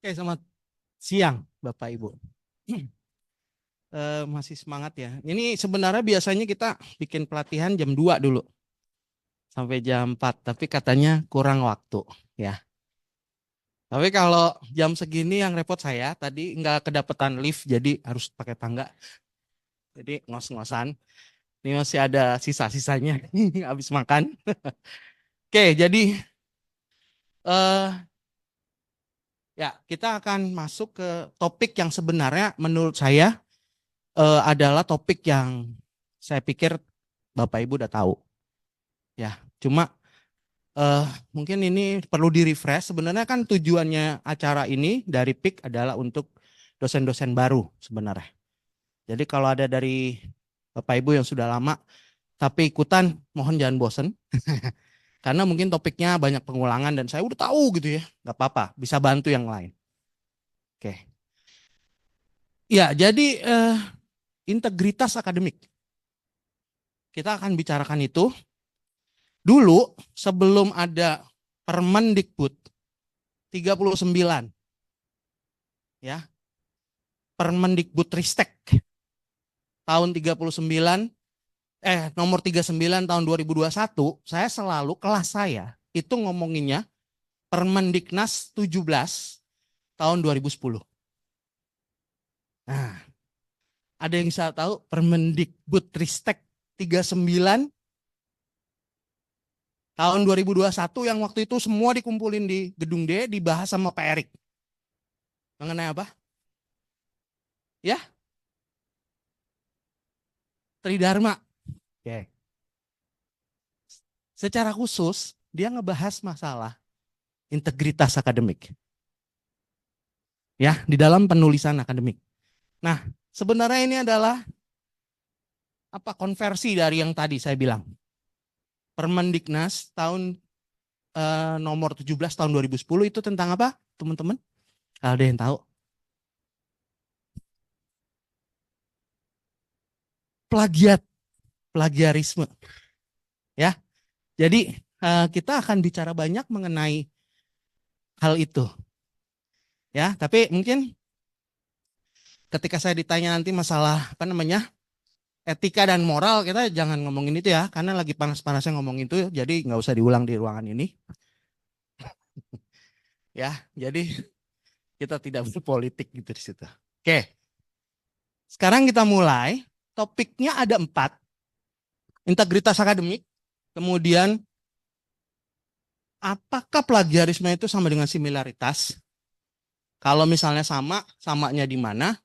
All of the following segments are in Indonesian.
Oke, selamat siang Bapak Ibu. Masih semangat ya. Ini sebenarnya biasanya kita bikin pelatihan jam 2 dulu sampai jam 4, tapi katanya kurang waktu ya. Tapi kalau jam segini yang repot saya, tadi nggak kedapetan lift jadi harus pakai tangga. Jadi ngos-ngosan. Ini masih ada sisa-sisanya habis makan. Oke, jadi eh ya kita akan masuk ke topik yang sebenarnya menurut saya adalah topik yang saya pikir Bapak Ibu udah tahu. Ya, cuma mungkin ini perlu di-refresh. Sebenarnya kan tujuannya acara ini dari PIK adalah untuk dosen-dosen baru sebenarnya. Jadi kalau ada dari Bapak Ibu yang sudah lama tapi ikutan, mohon jangan bosen. Karena mungkin topiknya banyak pengulangan dan saya udah tahu gitu ya. Gak apa-apa, bisa bantu yang lain. Oke. Ya, jadi integritas akademik. Kita akan bicarakan itu. Dulu sebelum ada Permendikbud 39 ya, Permendikbudristek tahun 39 nomor 39 tahun 2021, saya selalu kelas saya itu ngomonginnya Permendiknas 17 tahun 2010. Nah, ada yang bisa tahu Permendikbudristek 39 tahun 2021 yang waktu itu semua dikumpulin di Gedung D, dibahas sama Pak Erik. Mengenai apa? Ya, Tridharma. Oke. Secara khusus dia ngebahas masalah integritas akademik. Ya, di dalam penulisan akademik. Nah, sebenarnya ini adalah apa konversi dari yang tadi saya bilang. Permendiknas tahun nomor 17 tahun 2010 itu tentang apa, teman-teman? Ada yang tahu? Plagiat, plagiarisme. Ya. Jadi kita akan bicara banyak mengenai hal itu. Ya, tapi mungkin ketika saya ditanya nanti masalah apa namanya? Etika dan moral, kita jangan ngomongin itu ya, karena lagi panas-panasnya ngomongin itu, jadi nggak usah diulang di ruangan ini. Ya, jadi kita tidak berpolitik gitu di situ. Oke, sekarang kita mulai. Topiknya ada 4. Integritas akademik, kemudian apakah plagiarisme itu sama dengan similaritas? Kalau misalnya sama, samanya di mana?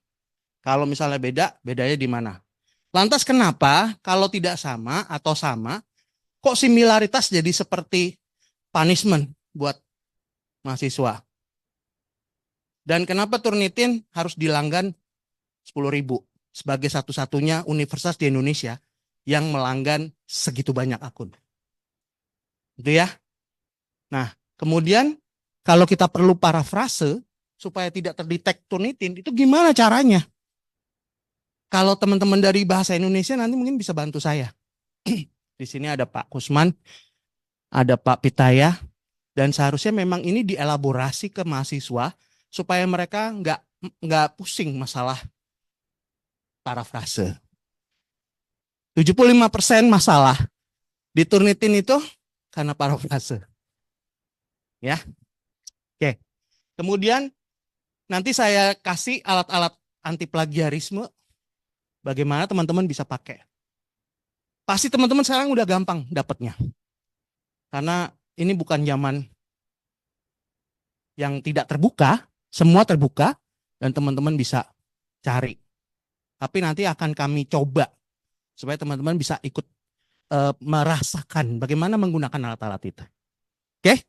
Kalau misalnya beda, bedanya di mana? Lantas kenapa kalau tidak sama atau sama, kok similaritas jadi seperti punishment buat mahasiswa? Dan kenapa Turnitin harus dilanggan 10.000 sebagai satu-satunya universitas di Indonesia yang melanggan segitu banyak akun? Gitu ya. Nah, kemudian kalau kita perlu parafrase supaya tidak terdetek Turnitin, itu gimana caranya? Kalau teman-teman dari bahasa Indonesia nanti mungkin bisa bantu saya. Di sini ada Pak Kusman, ada Pak Pitaya, dan seharusnya memang ini dielaborasi ke mahasiswa supaya mereka nggak pusing masalah parafrase. 75% masalah di Turnitin itu karena parafrase. Ya. Oke. Kemudian nanti saya kasih alat-alat anti plagiarisme bagaimana teman-teman bisa pakai. Pasti teman-teman sekarang udah gampang dapatnya. Karena ini bukan zaman yang tidak terbuka, semua terbuka dan teman-teman bisa cari. Tapi nanti akan kami coba supaya teman-teman bisa ikut merasakan bagaimana menggunakan alat-alat itu. Oke?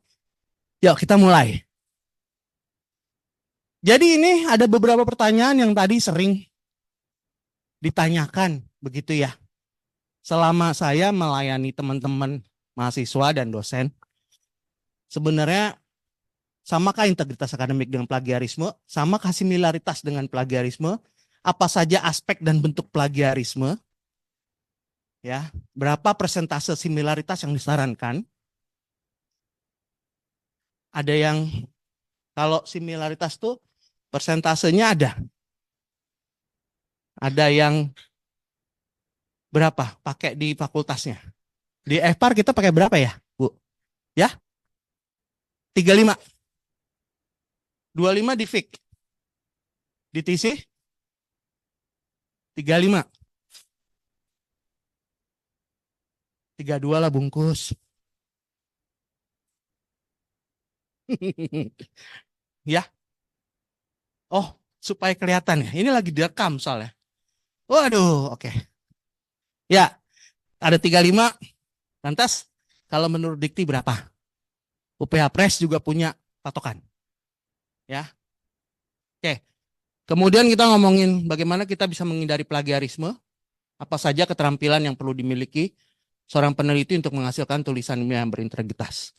Yuk kita mulai. Jadi ini ada beberapa pertanyaan yang tadi sering ditanyakan begitu ya. Selama saya melayani teman-teman mahasiswa dan dosen, sebenarnya samakah integritas akademik dengan plagiarisme? Samakah similaritas dengan plagiarisme? Apa saja aspek dan bentuk plagiarisme? Ya, berapa persentase similaritas yang disarankan? Ada yang Kalau similaritas tuh persentasenya ada. Ada yang berapa pakai di fakultasnya. Di FPAR kita pakai berapa ya, Bu? Ya, 35. 25 di FIK. Di TC 35. 32 lah bungkus. Ya. Oh, supaya kelihatan ya. Ini lagi direkam soalnya. Waduh, oke. Ya, ada 35. Lantas kalau menurut Dikti berapa? UPH Press juga punya patokan. Ya. Oke. Kemudian kita ngomongin bagaimana kita bisa menghindari plagiarisme. Apa saja keterampilan yang perlu dimiliki seorang peneliti untuk menghasilkan tulisan ilmiah yang berintegritas.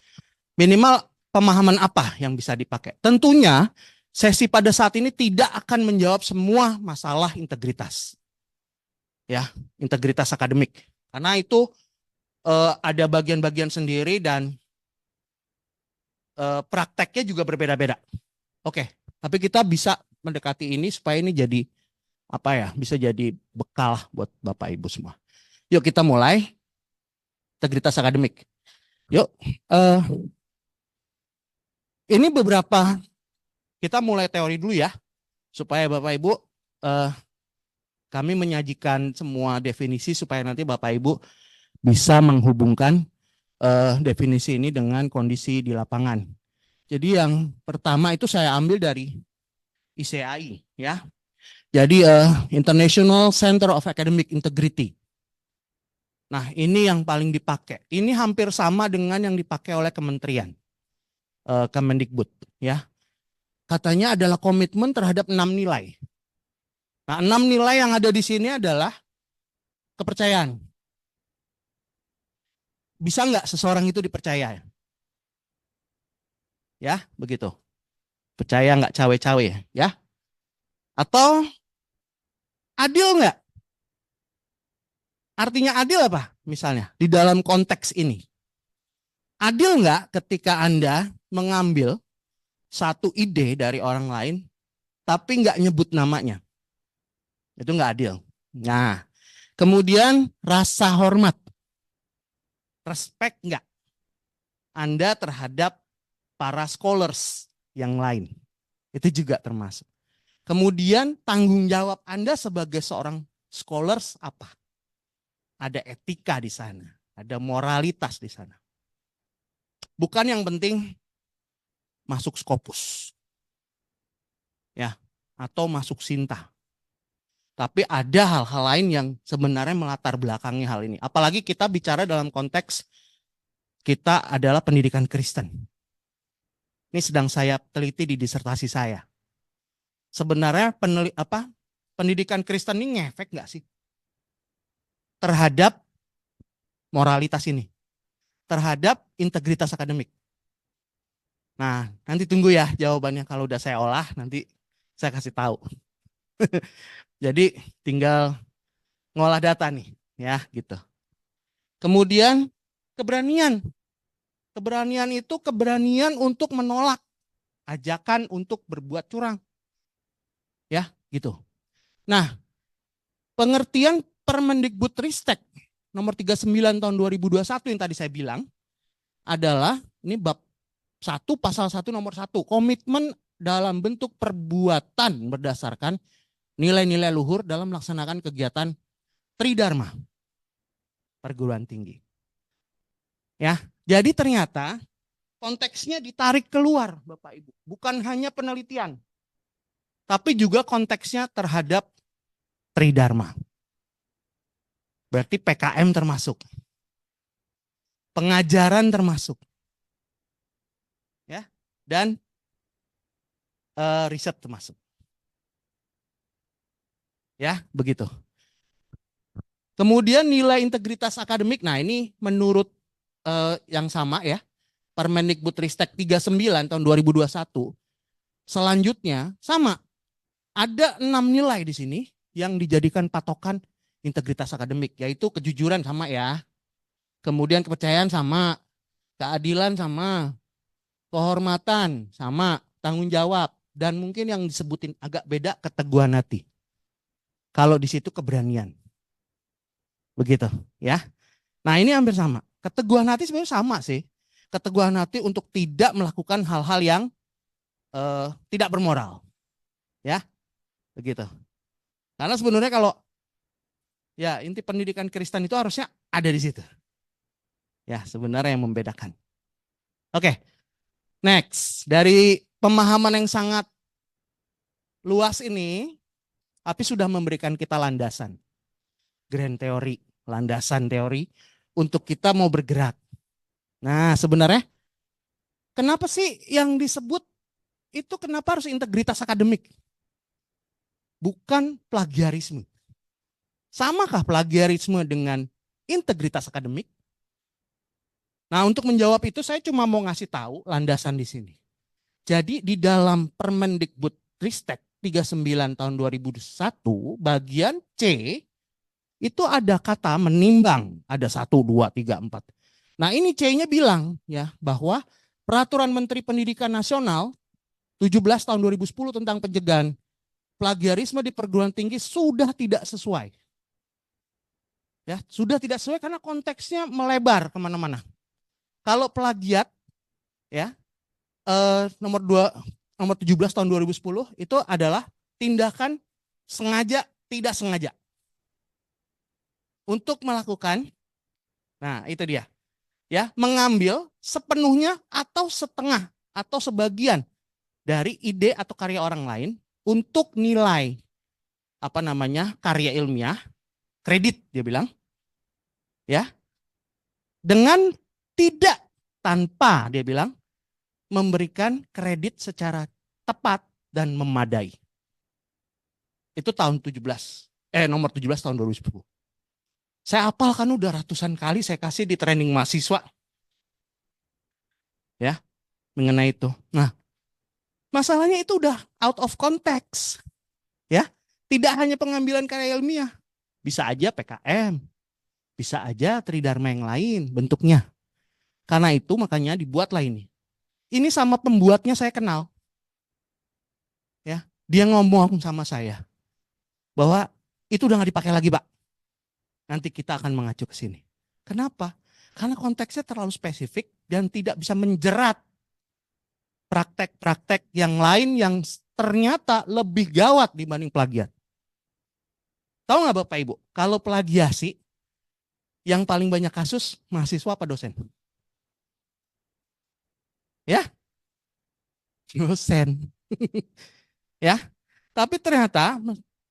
Minimal pemahaman apa yang bisa dipakai. Tentunya sesi pada saat ini tidak akan menjawab semua masalah integritas. Ya, integritas akademik. Karena itu ada bagian-bagian sendiri dan prakteknya juga berbeda-beda. Oke, tapi kita bisa mendekati ini supaya ini jadi apa ya, bisa jadi bekal buat Bapak Ibu semua. Yuk kita mulai integritas akademik. Yuk, ini beberapa, kita mulai teori dulu ya, supaya Bapak Ibu kami menyajikan semua definisi supaya nanti Bapak Ibu bisa menghubungkan definisi ini dengan kondisi di lapangan. Jadi yang pertama itu saya ambil dari ICAI ya. Jadi International Center of Academic Integrity. Nah, ini yang paling dipakai. Ini hampir sama dengan yang dipakai oleh Kementerian Kemendikbud ya. Katanya adalah komitmen terhadap 6 nilai. Nah, 6 nilai yang ada di sini adalah kepercayaan. Bisa nggak seseorang itu dipercaya? Ya, begitu. Percaya nggak cawe-cawe ya? Atau adil nggak? Artinya adil apa? Misalnya di dalam konteks ini. Adil nggak ketika Anda mengambil satu ide dari orang lain tapi nggak nyebut namanya? Itu nggak adil. Nah, kemudian rasa hormat. Respect nggak Anda terhadap para scholars yang lain? Itu juga termasuk. Kemudian tanggung jawab Anda sebagai seorang scholars apa? Ada etika di sana, ada moralitas di sana. Bukan yang penting masuk Scopus. Ya, atau masuk Sinta. Tapi ada hal-hal lain yang sebenarnya melatar belakangi hal ini. Apalagi kita bicara dalam konteks kita adalah pendidikan Kristen. Ini sedang saya teliti di disertasi saya. Sebenarnya pendidikan Kristen ini ngefek nggak sih terhadap moralitas ini, terhadap integritas akademik? Nah, nanti tunggu ya jawabannya, kalau udah saya olah nanti saya kasih tahu. Jadi tinggal ngolah data nih, ya gitu. Kemudian keberanian. Keberanian itu keberanian untuk menolak ajakan untuk berbuat curang. Ya, gitu. Nah, pengertian Permendikbudristek nomor 39 tahun 2021 yang tadi saya bilang adalah ini bab 1 pasal 1 nomor 1, komitmen dalam bentuk perbuatan berdasarkan nilai-nilai luhur dalam melaksanakan kegiatan Tridharma perguruan tinggi. Ya, jadi ternyata konteksnya ditarik keluar Bapak Ibu, bukan hanya penelitian, tapi juga konteksnya terhadap Tridharma. Berarti PKM termasuk, pengajaran termasuk, ya, dan riset termasuk. Ya, begitu. Kemudian nilai integritas akademik, nah ini menurut yang sama ya, Permendikbudristek 39 tahun 2021. Selanjutnya sama, ada 6 nilai di sini yang dijadikan patokan integritas akademik, yaitu kejujuran sama ya, kemudian kepercayaan sama, keadilan sama, kehormatan sama, tanggung jawab, dan mungkin yang disebutin agak beda keteguhan hati. Kalau di situ keberanian. Begitu, ya. Nah, ini hampir sama. Keteguhan hati sebenarnya sama sih. Keteguhan hati untuk tidak melakukan hal-hal yang tidak bermoral. Ya, begitu. Karena sebenarnya kalau ya inti pendidikan Kristen itu harusnya ada di situ. Ya, sebenarnya yang membedakan. Oke, next. Dari pemahaman yang sangat luas ini, tapi sudah memberikan kita landasan. Grand teori, landasan teori untuk kita mau bergerak. Nah, sebenarnya kenapa sih yang disebut itu kenapa harus integritas akademik? Bukan plagiarisme. Samakah plagiarisme dengan integritas akademik? Nah, untuk menjawab itu saya cuma mau ngasih tahu landasan di sini. Jadi di dalam Permendikbudristek 39 tahun 2001 bagian C itu ada kata menimbang, ada 1, 2, 3, 4. Nah, ini C-nya bilang ya bahwa Peraturan Menteri Pendidikan Nasional 17 tahun 2010 tentang pencegahan plagiarisme di perguruan tinggi sudah tidak sesuai. Ya, sudah tidak sesuai karena konteksnya melebar kemana-mana. Kalau plagiat, ya nomor 17 tahun 2010 itu adalah tindakan sengaja tidak sengaja untuk melakukan, nah itu dia, ya mengambil sepenuhnya atau setengah atau sebagian dari ide atau karya orang lain untuk nilai karya ilmiah, kredit dia bilang, ya dengan tidak tanpa dia bilang memberikan kredit secara tepat dan memadai. Itu tahun nomor 17 tahun 2010. Saya hafal kan udah ratusan kali saya kasih di training mahasiswa. Ya, mengenai itu. Nah, masalahnya itu udah out of context. Ya, tidak hanya pengambilan karya ilmiah. Bisa aja PKM. Bisa aja tridharma yang lain bentuknya. Karena itu makanya dibuatlah ini. Ini sama pembuatnya saya kenal. Ya, dia ngomong sama saya bahwa itu udah nggak dipakai lagi, Pak. Nanti kita akan mengacu ke sini. Kenapa? Karena konteksnya terlalu spesifik dan tidak bisa menjerat praktek-praktek yang lain yang ternyata lebih gawat dibanding plagiat. Tahu nggak Bapak Ibu? Kalau plagiasi yang paling banyak kasus mahasiswa apa dosen? Ya, dosen. Ya, tapi ternyata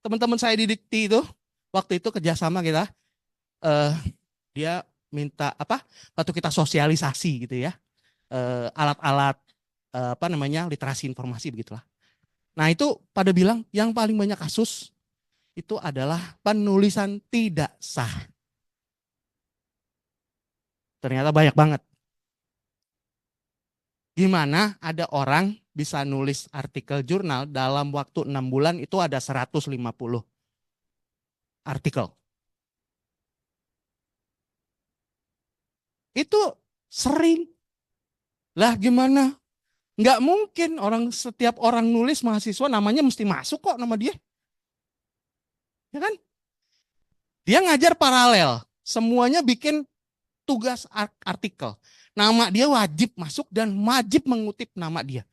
teman-teman saya di Dikti itu waktu itu kerjasama kita, dia minta waktu kita sosialisasi gitu ya, alat-alat literasi informasi begitulah. Nah itu pada bilang yang paling banyak kasus itu adalah penulisan tidak sah. Ternyata banyak banget. Gimana ada orang bisa nulis artikel jurnal dalam waktu 6 bulan itu ada 150 artikel. Itu sering. Lah gimana? Nggak mungkin setiap orang nulis mahasiswa namanya mesti masuk kok nama dia. Ya kan? Dia ngajar paralel. Semuanya bikin tugas artikel. Nama dia wajib masuk dan wajib mengutip nama dia.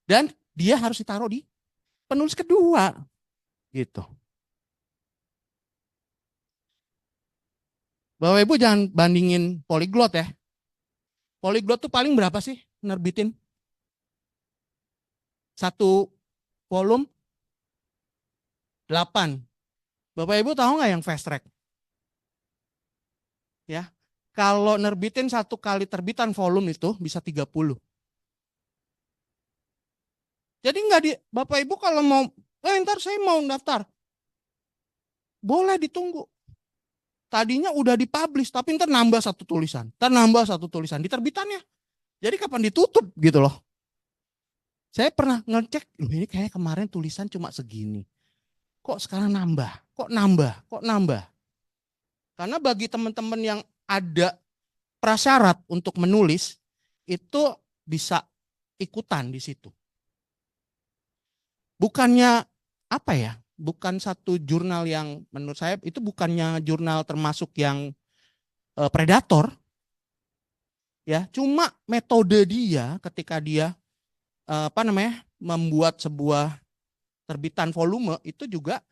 Dan dia harus ditaruh di penulis kedua. Gitu. Bapak Ibu jangan bandingin Polyglot ya. Polyglot tuh paling berapa sih nerbitin? Satu volume 8. Bapak Ibu tahu nggak yang fast track? Ya, kalau nerbitin satu kali terbitan volume itu bisa 30. Jadi Bapak Ibu kalau mau, ntar saya mau daftar. Boleh ditunggu. Tadinya udah dipublish, tapi ntar nambah satu tulisan. Ntar nambah satu tulisan di terbitannya. Jadi kapan ditutup gitu loh. Saya pernah ngecek, ini kayak kemarin tulisan cuma segini. Kok sekarang nambah? Kok nambah? Kok nambah? Karena bagi teman-teman yang ada prasyarat untuk menulis, itu bisa ikutan di situ. bukannya apa ya? Bukan satu jurnal yang menurut saya itu bukannya jurnal termasuk yang predator ya. Cuma metode dia ketika dia apa namanya membuat sebuah terbitan volume itu juga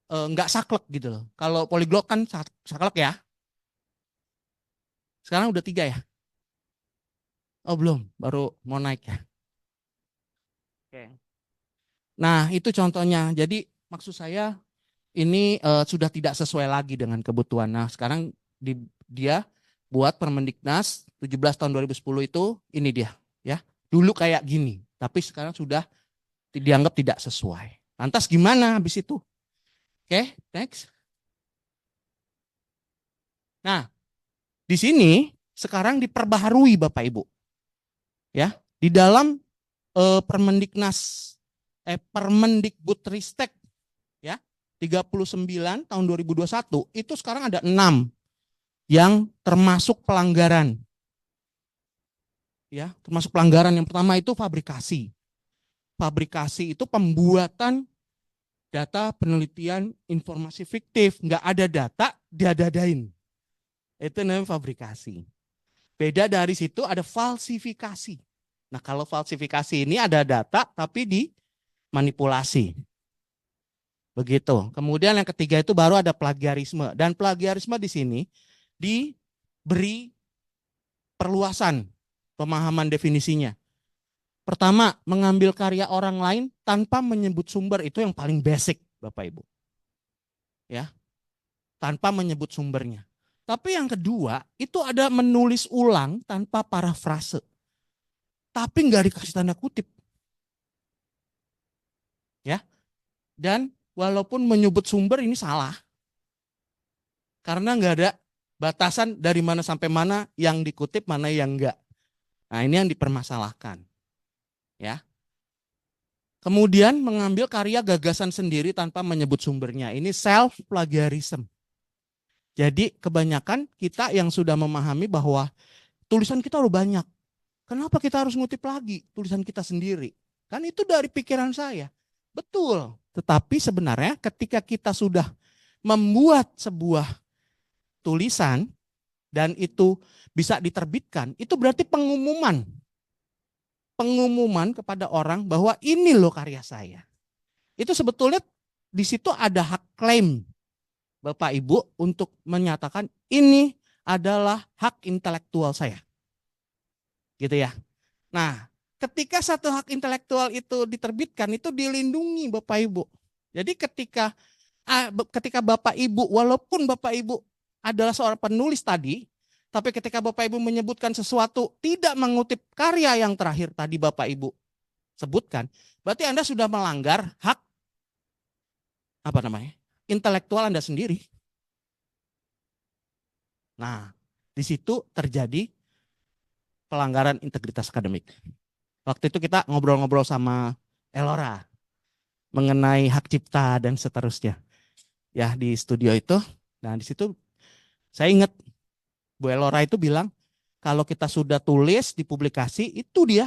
nggak saklek gitu loh. Kalau Polyglot kan saklek ya. Sekarang udah 3 ya? Oh belum, baru mau naik ya. Oke. Nah itu contohnya. Jadi maksud saya ini sudah tidak sesuai lagi dengan kebutuhan. Nah sekarang dia buat Permendiknas 17 tahun 2010 itu ini dia ya. Dulu kayak gini, tapi sekarang sudah dianggap tidak sesuai. Lantas gimana habis itu? Oke, next. Nah, di sini sekarang diperbaharui Bapak Ibu. Ya, di dalam Permendiknas Permendikbudristek ya 39 tahun 2021 itu sekarang ada 6 yang termasuk pelanggaran. Ya, termasuk pelanggaran. Yang pertama itu fabrikasi. Fabrikasi itu pembuatan data penelitian informasi fiktif, nggak ada data, diadadain. Itu namanya fabrikasi. Beda dari situ ada falsifikasi. Nah, kalau falsifikasi ini ada data tapi dimanipulasi. Begitu. Kemudian yang ketiga itu baru ada plagiarisme. Dan plagiarisme di sini diberi perluasan pemahaman definisinya. Pertama, mengambil karya orang lain tanpa menyebut sumber, itu yang paling basic, Bapak Ibu. Ya, tanpa menyebut sumbernya. Tapi yang kedua, itu ada menulis ulang tanpa parafrase. Tapi nggak dikasih tanda kutip. Ya. Dan walaupun menyebut sumber ini salah. Karena nggak ada batasan dari mana sampai mana yang dikutip, mana yang enggak. Nah, ini yang dipermasalahkan. Ya. Kemudian mengambil karya gagasan sendiri tanpa menyebut sumbernya. Ini self plagiarism. Jadi kebanyakan kita yang sudah memahami bahwa tulisan kita udah banyak. Kenapa kita harus ngutip lagi tulisan kita sendiri? Kan itu dari pikiran saya. Betul. Tetapi sebenarnya ketika kita sudah membuat sebuah tulisan dan itu bisa diterbitkan, itu berarti pengumuman. Pengumuman kepada orang bahwa ini loh karya saya. Itu sebetulnya di situ ada hak klaim Bapak Ibu untuk menyatakan ini adalah hak intelektual saya. Gitu ya. Nah, ketika satu hak intelektual itu diterbitkan, itu dilindungi Bapak Ibu. Jadi ketika Bapak Ibu, walaupun Bapak Ibu adalah seorang penulis tadi, tapi ketika Bapak Ibu menyebutkan sesuatu tidak mengutip karya yang terakhir tadi Bapak Ibu sebutkan, berarti Anda sudah melanggar hak apa namanya? Intelektual Anda sendiri. Nah, di situ terjadi pelanggaran integritas akademik. Waktu itu kita ngobrol-ngobrol sama Elora mengenai hak cipta dan seterusnya. Ya, di studio itu. Nah, di situ saya ingat Bu Elora itu bilang kalau kita sudah tulis di publikasi itu dia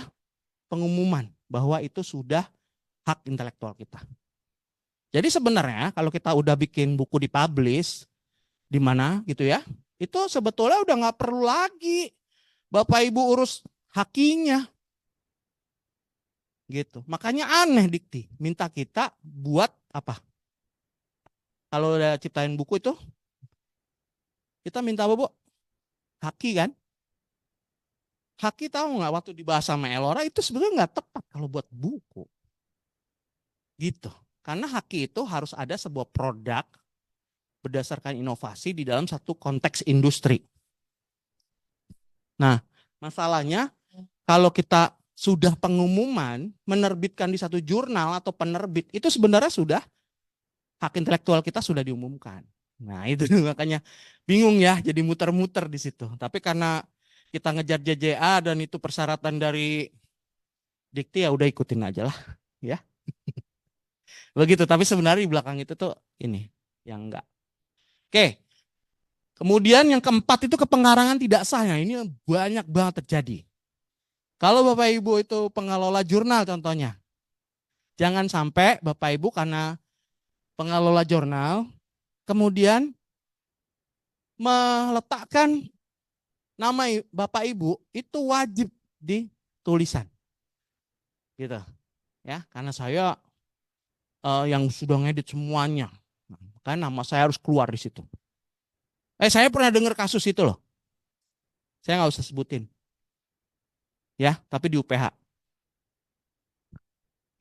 pengumuman bahwa itu sudah hak intelektual kita. Jadi sebenarnya kalau kita udah bikin buku dipublish di mana gitu ya, itu sebetulnya udah nggak perlu lagi Bapak Ibu urus hakinya. Gitu. Makanya aneh Dikti, minta kita buat apa? Kalau udah ciptain buku itu, kita minta apa, Bu? Haki kan? Haki tahu nggak waktu dibahas sama Elora itu sebenarnya nggak tepat kalau buat buku. Gitu. Karena haki itu harus ada sebuah produk berdasarkan inovasi di dalam satu konteks industri. Nah, masalahnya kalau kita sudah pengumuman menerbitkan di satu jurnal atau penerbit, itu sebenarnya sudah hak intelektual kita sudah diumumkan. Nah, itu makanya bingung ya, jadi muter-muter di situ. Tapi karena kita ngejar JJA dan itu persyaratan dari Dikti ya udah ikutin aja lah, ya. Begitu, tapi sebenarnya di belakang itu tuh ini yang enggak. Oke. Kemudian yang keempat itu kepengarangan tidak sah. Nah, ini banyak banget terjadi. Kalau Bapak Ibu itu pengelola jurnal contohnya. Jangan sampai Bapak Ibu karena pengelola jurnal kemudian meletakkan nama Bapak Ibu itu wajib di tulisan. Gitu. Ya, karena saya yang sudah ngedit semuanya. Kan nama saya harus keluar di situ. Saya pernah dengar kasus itu loh. Saya nggak usah sebutin. Ya, tapi di UPH.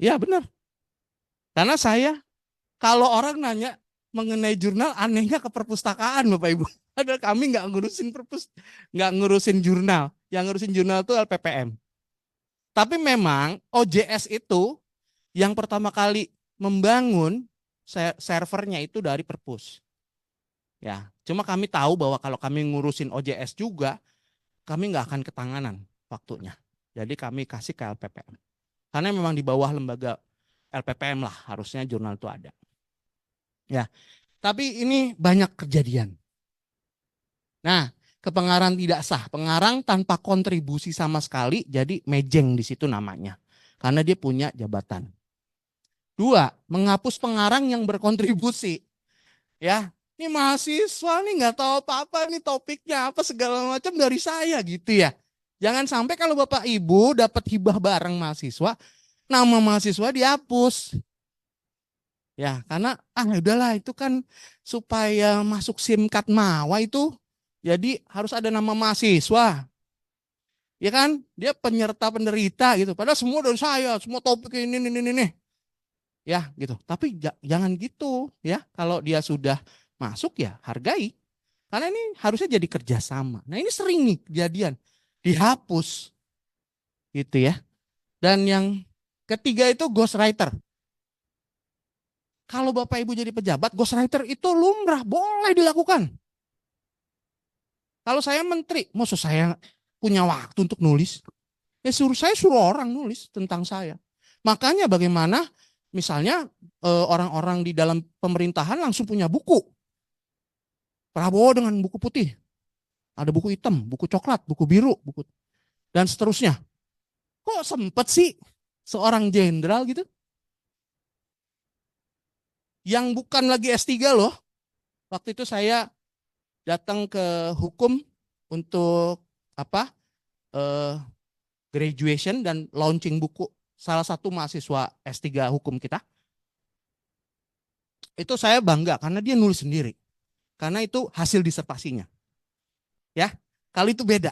Ya benar. Karena saya kalau orang nanya mengenai jurnal, anehnya ke perpustakaan Bapak Ibu. Padahal kami nggak ngurusin jurnal. Yang ngurusin jurnal itu LPPM. Tapi memang OJS itu yang pertama kali membangun servernya itu dari perpus. Ya, cuma kami tahu bahwa kalau kami ngurusin OJS juga, kami nggak akan ketanganan waktunya. Jadi kami kasih ke LPPM. Karena memang di bawah lembaga LPPM lah harusnya jurnal itu ada. Ya, tapi ini banyak kejadian. Nah, kepengarang tidak sah, pengarang tanpa kontribusi sama sekali, jadi mejeng di situ namanya. Karena dia punya jabatan. 2, menghapus pengarang yang berkontribusi. Ya, ini mahasiswa nih nggak tahu apa-apa nih topiknya apa segala macam dari saya gitu ya. Jangan sampai kalau Bapak Ibu dapat hibah bareng mahasiswa, nama mahasiswa dihapus. Ya, karena udahlah itu kan supaya masuk SIMkat Mawa itu jadi harus ada nama mahasiswa. Ya kan? Dia penyerta penderita gitu. Padahal semua dari saya, semua topik ini. Ya, gitu. Tapi jangan gitu ya. Kalau dia sudah masuk ya hargai. Karena ini harusnya jadi kerjasama. Nah, ini sering nih kejadian dihapus gitu ya. Dan yang ketiga itu ghostwriter. Kalau Bapak Ibu jadi pejabat, ghostwriter itu lumrah, boleh dilakukan. Kalau saya menteri, maksud saya punya waktu untuk nulis? Ya saya suruh orang nulis tentang saya. Makanya bagaimana misalnya orang-orang di dalam pemerintahan langsung punya buku. Prabowo dengan buku putih. Ada buku hitam, buku coklat, buku biru, buku dan seterusnya. Kok sempet sih seorang jenderal gitu? Yang bukan lagi S3 loh. Waktu itu saya datang ke hukum untuk apa? Graduation dan launching buku salah satu mahasiswa S3 hukum kita. Itu saya bangga karena dia nulis sendiri. Karena itu hasil disertasinya. Ya, kali itu beda.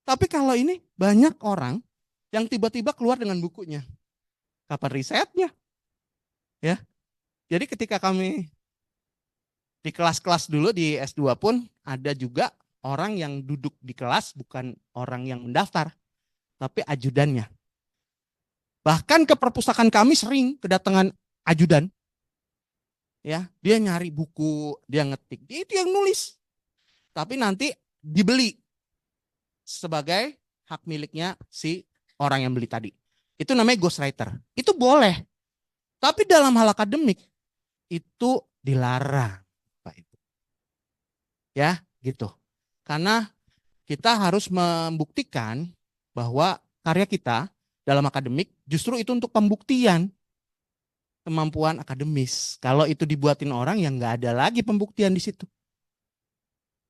Tapi kalau ini banyak orang yang tiba-tiba keluar dengan bukunya. Kapan risetnya? Ya. Jadi ketika kami di kelas-kelas dulu di S2 pun ada juga orang yang duduk di kelas bukan orang yang mendaftar, tapi ajudannya. Bahkan ke perpustakaan kami sering kedatangan ajudan. Ya, dia nyari buku, dia ngetik. Dia itu yang nulis. Tapi nanti dibeli sebagai hak miliknya si orang yang beli tadi. Itu namanya ghostwriter. Itu boleh. Tapi dalam hal akademik itu dilarang, Pak Ibu. Ya, gitu. Karena kita harus membuktikan bahwa karya kita dalam akademik justru itu untuk pembuktian kemampuan akademis. Kalau itu dibuatin orang yang nggak ada lagi pembuktian di situ.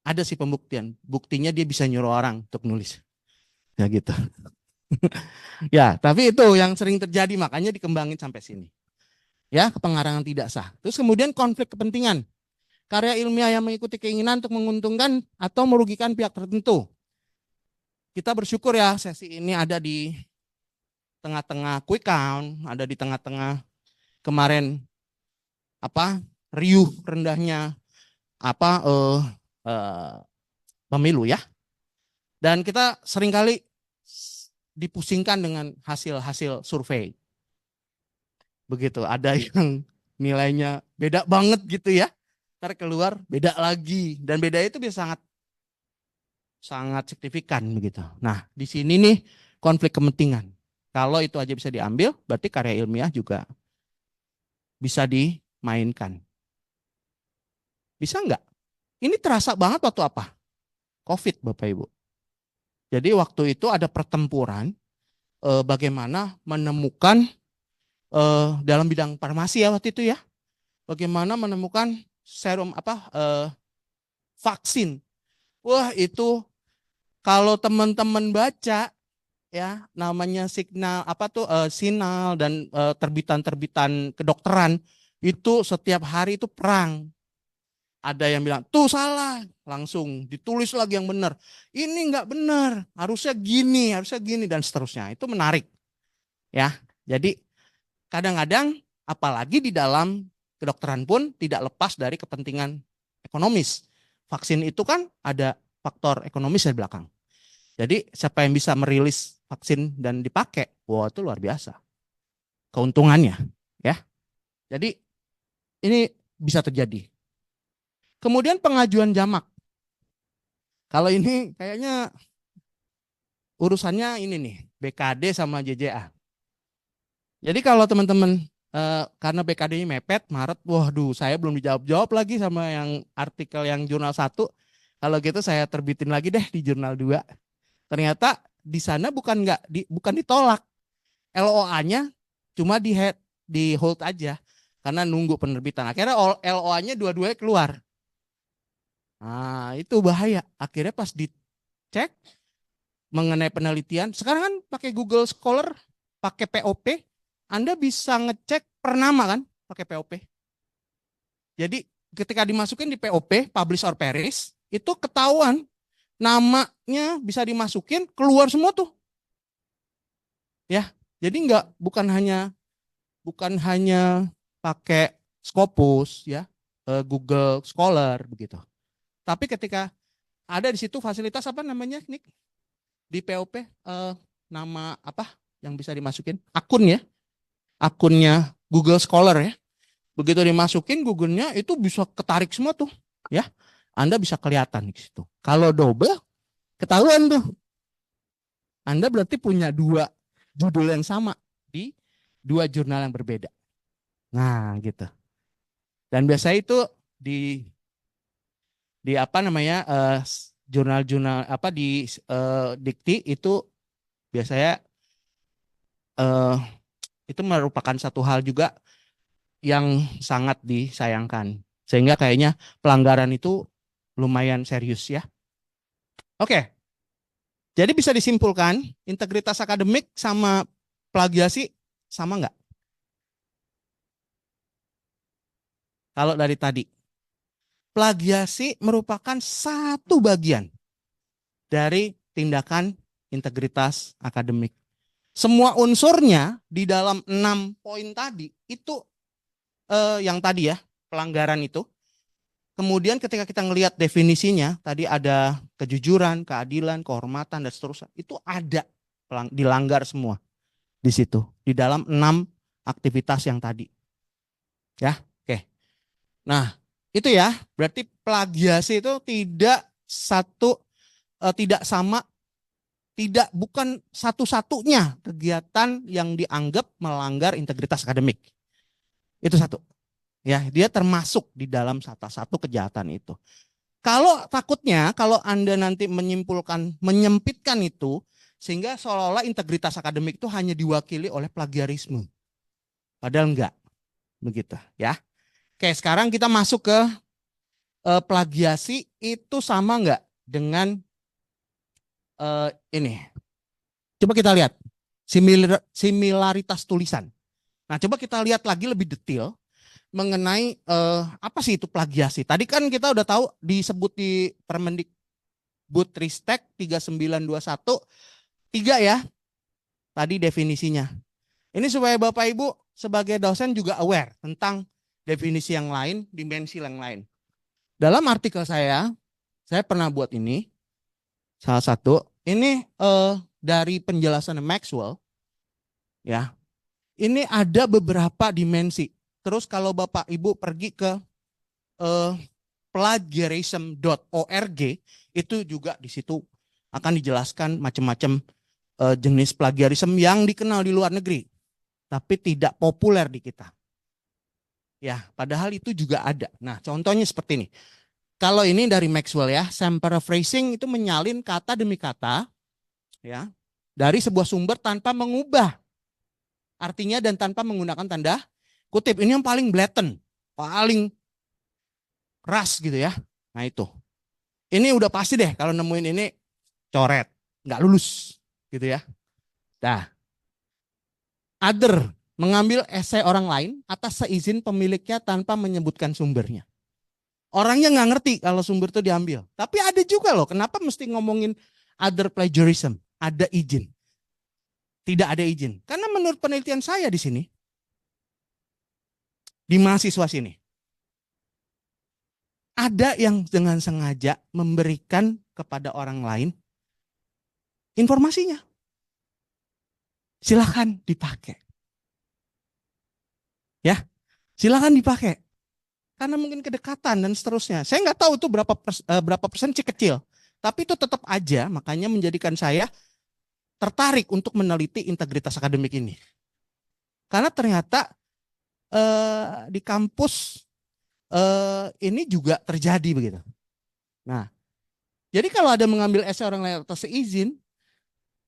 Ada sih pembuktian. Buktinya dia bisa nyuruh orang untuk nulis. Ya gitu. Ya, tapi itu yang sering terjadi makanya dikembangin sampai sini. Ya, kepengarangan tidak sah. Terus kemudian konflik kepentingan. Karya ilmiah yang mengikuti keinginan untuk menguntungkan atau merugikan pihak tertentu. Kita bersyukur ya sesi ini ada di tengah-tengah quick count, ada di tengah-tengah kemarin riuh rendahnya pemilu ya. Dan kita seringkali dipusingkan dengan hasil-hasil survei. Begitu, ada yang nilainya beda banget gitu ya. Ntar keluar beda lagi dan beda itu bisa sangat signifikan begitu. Nah, di sini nih konflik kepentingan. Kalau itu aja bisa diambil, berarti karya ilmiah juga bisa dimainkan. Bisa enggak? Ini terasa banget waktu apa? COVID, Bapak Ibu. Jadi waktu itu ada pertempuran bagaimana menemukan dalam bidang farmasi ya waktu itu ya. Bagaimana menemukan serum vaksin. Wah, itu kalau teman-teman baca ya namanya signal sinal dan terbitan-terbitan kedokteran itu setiap hari itu perang. Ada yang bilang tuh salah, langsung ditulis lagi yang benar. Ini nggak benar, harusnya gini dan seterusnya. Itu menarik ya. Jadi kadang-kadang apalagi di dalam kedokteran pun tidak lepas dari kepentingan ekonomis. Vaksin itu kan ada faktor ekonomis di belakang. Jadi siapa yang bisa merilis vaksin dan dipakai, wah itu luar biasa keuntungannya, ya. Jadi ini bisa terjadi. Kemudian pengajuan jamak. Kalau ini kayaknya urusannya ini nih, BKD sama JJA. Jadi kalau teman-teman karena BKD-nya mepet Maret, waduh saya belum dijawab-jawab lagi sama yang artikel yang jurnal 1. Kalau gitu saya terbitin lagi deh di jurnal 2. Ternyata di sana bukan ditolak. LOA-nya cuma di hold aja karena nunggu penerbitan. Akhirnya LOA-nya dua-duanya keluar. Nah, itu bahaya. Akhirnya pas dicek mengenai penelitian, sekarang kan pakai Google Scholar, pakai POP, Anda bisa ngecek per nama kan, pakai POP. Jadi ketika dimasukin di POP, publish or perish, itu ketahuan namanya bisa dimasukin keluar semua tuh. Ya, jadi bukan hanya pakai Scopus ya, Google Scholar begitu. Tapi ketika ada di situ fasilitas apa namanya, Nick? Di POP nama apa yang bisa dimasukin? Akun ya. Akunnya Google Scholar ya. Begitu dimasukin Google-nya itu bisa ketarik semua tuh, ya. Anda bisa kelihatan di situ. Kalau double ketahuan tuh. Anda berarti punya 2 judul yang sama di 2 jurnal yang berbeda. Nah, gitu. Dan biasanya itu di apa namanya jurnal-jurnal apa di dikti itu biasanya itu merupakan satu hal juga yang sangat disayangkan. Sehingga kayaknya pelanggaran itu lumayan serius ya. Oke. Jadi bisa disimpulkan integritas akademik sama plagiasi sama nggak? Kalau dari tadi. Plagiasi merupakan satu bagian dari tindakan integritas akademik. Semua unsurnya di dalam 6 poin tadi itu yang tadi ya, pelanggaran itu. Kemudian ketika kita ngelihat definisinya, tadi ada kejujuran, keadilan, kehormatan, dan seterusnya. Itu ada dilanggar semua di situ. Di dalam 6 aktivitas yang tadi. Ya, oke. Nah, itu ya, berarti plagiasi itu tidak sama, bukan satu-satunya kegiatan yang dianggap melanggar integritas akademik. Itu satu. Ya, dia termasuk di dalam salah satu kejahatan itu. Kalau takutnya, kalau Anda nanti menyempitkan itu, sehingga seolah-olah integritas akademik itu hanya diwakili oleh plagiarisme. Padahal enggak. Begitu ya. Oke, sekarang kita masuk ke plagiasi itu sama enggak dengan ini. Coba kita lihat similaritas tulisan. Nah, coba kita lihat lagi lebih detail mengenai apa sih itu plagiasi. Tadi kan kita udah tahu disebut di Permendikbud-Ristek 3921 3 ya. Tadi definisinya. Ini supaya Bapak Ibu sebagai dosen juga aware tentang definisi yang lain, dimensi yang lain. Dalam artikel saya pernah buat ini. Salah satu, ini dari penjelasan Maxwell ya. Ini ada beberapa dimensi. Terus kalau Bapak Ibu pergi ke plagiarism.org itu juga di situ akan dijelaskan macam-macam jenis plagiarism yang dikenal di luar negeri tapi tidak populer di kita. Ya, padahal itu juga ada. Nah, contohnya seperti ini. Kalau ini dari Maxwell ya, some paraphrasing itu menyalin kata demi kata ya dari sebuah sumber tanpa mengubah artinya dan tanpa menggunakan tanda kutip. Ini yang paling blatant, paling keras gitu ya. Nah itu. Ini udah pasti deh kalau nemuin ini coret, nggak lulus gitu ya. Nah, other, mengambil esai orang lain atas seizin pemiliknya tanpa menyebutkan sumbernya. Orangnya nggak ngerti kalau sumber itu diambil. Tapi ada juga loh, kenapa mesti ngomongin other plagiarism? Ada izin. Tidak ada izin. Karena menurut penelitian saya di sini, di mahasiswa sini, ada yang dengan sengaja memberikan kepada orang lain informasinya. Silahkan dipakai. Ya, silahkan dipakai. Karena mungkin kedekatan dan seterusnya. Saya nggak tahu itu berapa persen sih kecil. Tapi itu tetap aja, makanya menjadikan saya tertarik untuk meneliti integritas akademik ini. Karena ternyata di kampus ini juga terjadi begitu. Nah, jadi kalau ada mengambil esai orang lain atas seizin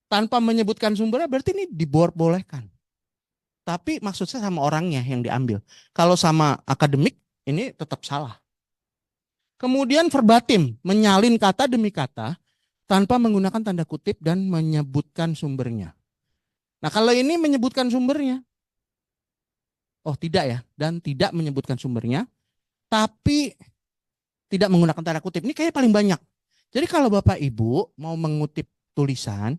tanpa menyebutkan sumbernya, berarti ini dibolehkan. Tapi maksudnya sama orangnya yang diambil. Kalau sama akademik, ini tetap salah. Kemudian verbatim, menyalin kata demi kata tanpa menggunakan tanda kutip dan menyebutkan sumbernya. Nah, kalau ini menyebutkan sumbernya, oh tidak ya, dan tidak menyebutkan sumbernya, tapi tidak menggunakan tanda kutip. Ini kayaknya paling banyak. Jadi kalau Bapak Ibu mau mengutip tulisan,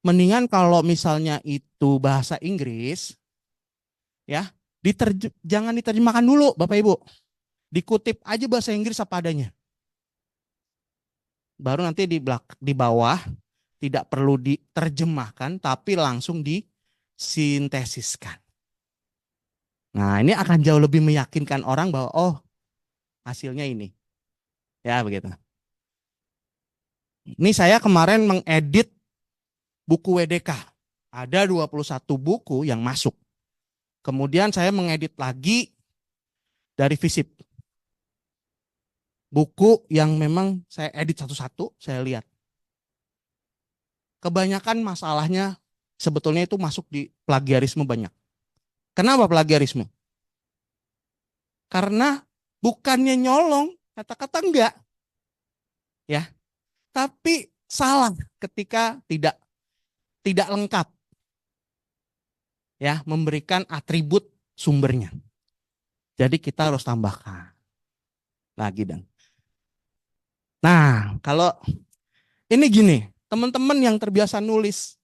mendingan kalau misalnya itu bahasa Inggris, ya, jangan diterjemahkan dulu Bapak Ibu. Dikutip aja bahasa Inggris apa adanya. Baru nanti di bawah tidak perlu diterjemahkan, tapi langsung disintesiskan. Nah, ini akan jauh lebih meyakinkan orang bahwa oh, hasilnya ini. Ya, begitu. Ini saya kemarin mengedit buku WDK. Ada 21 buku yang masuk. Kemudian saya mengedit lagi dari FISIP. Buku yang memang saya edit satu-satu, saya lihat. Kebanyakan masalahnya sebetulnya itu masuk di plagiarisme banyak. Kenapa plagiarisme? Karena bukannya nyolong, kata-kata enggak. Ya. Tapi salah ketika tidak lengkap. Ya, memberikan atribut sumbernya. Jadi kita harus tambahkan lagi dan. Nah, kalau ini gini, teman-teman yang terbiasa nulis,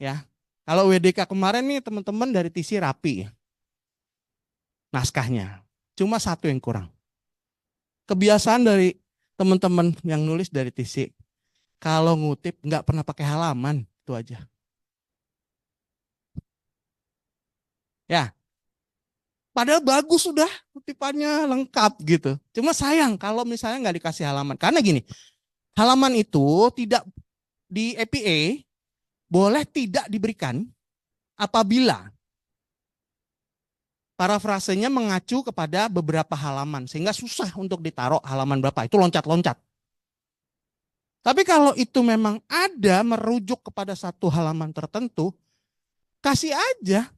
ya, kalau WDK kemarin nih teman-teman dari TC rapi ya, naskahnya, cuma satu yang kurang. Kebiasaan dari teman-teman yang nulis dari TC, kalau ngutip nggak pernah pakai halaman, itu aja. Ya, padahal bagus sudah kutipannya lengkap gitu. Cuma sayang kalau misalnya nggak dikasih halaman, karena gini, halaman itu tidak di APA boleh tidak diberikan apabila parafrasenya mengacu kepada beberapa halaman sehingga susah untuk ditaruh halaman berapa, itu loncat-loncat. Tapi kalau itu memang ada merujuk kepada satu halaman tertentu, kasih aja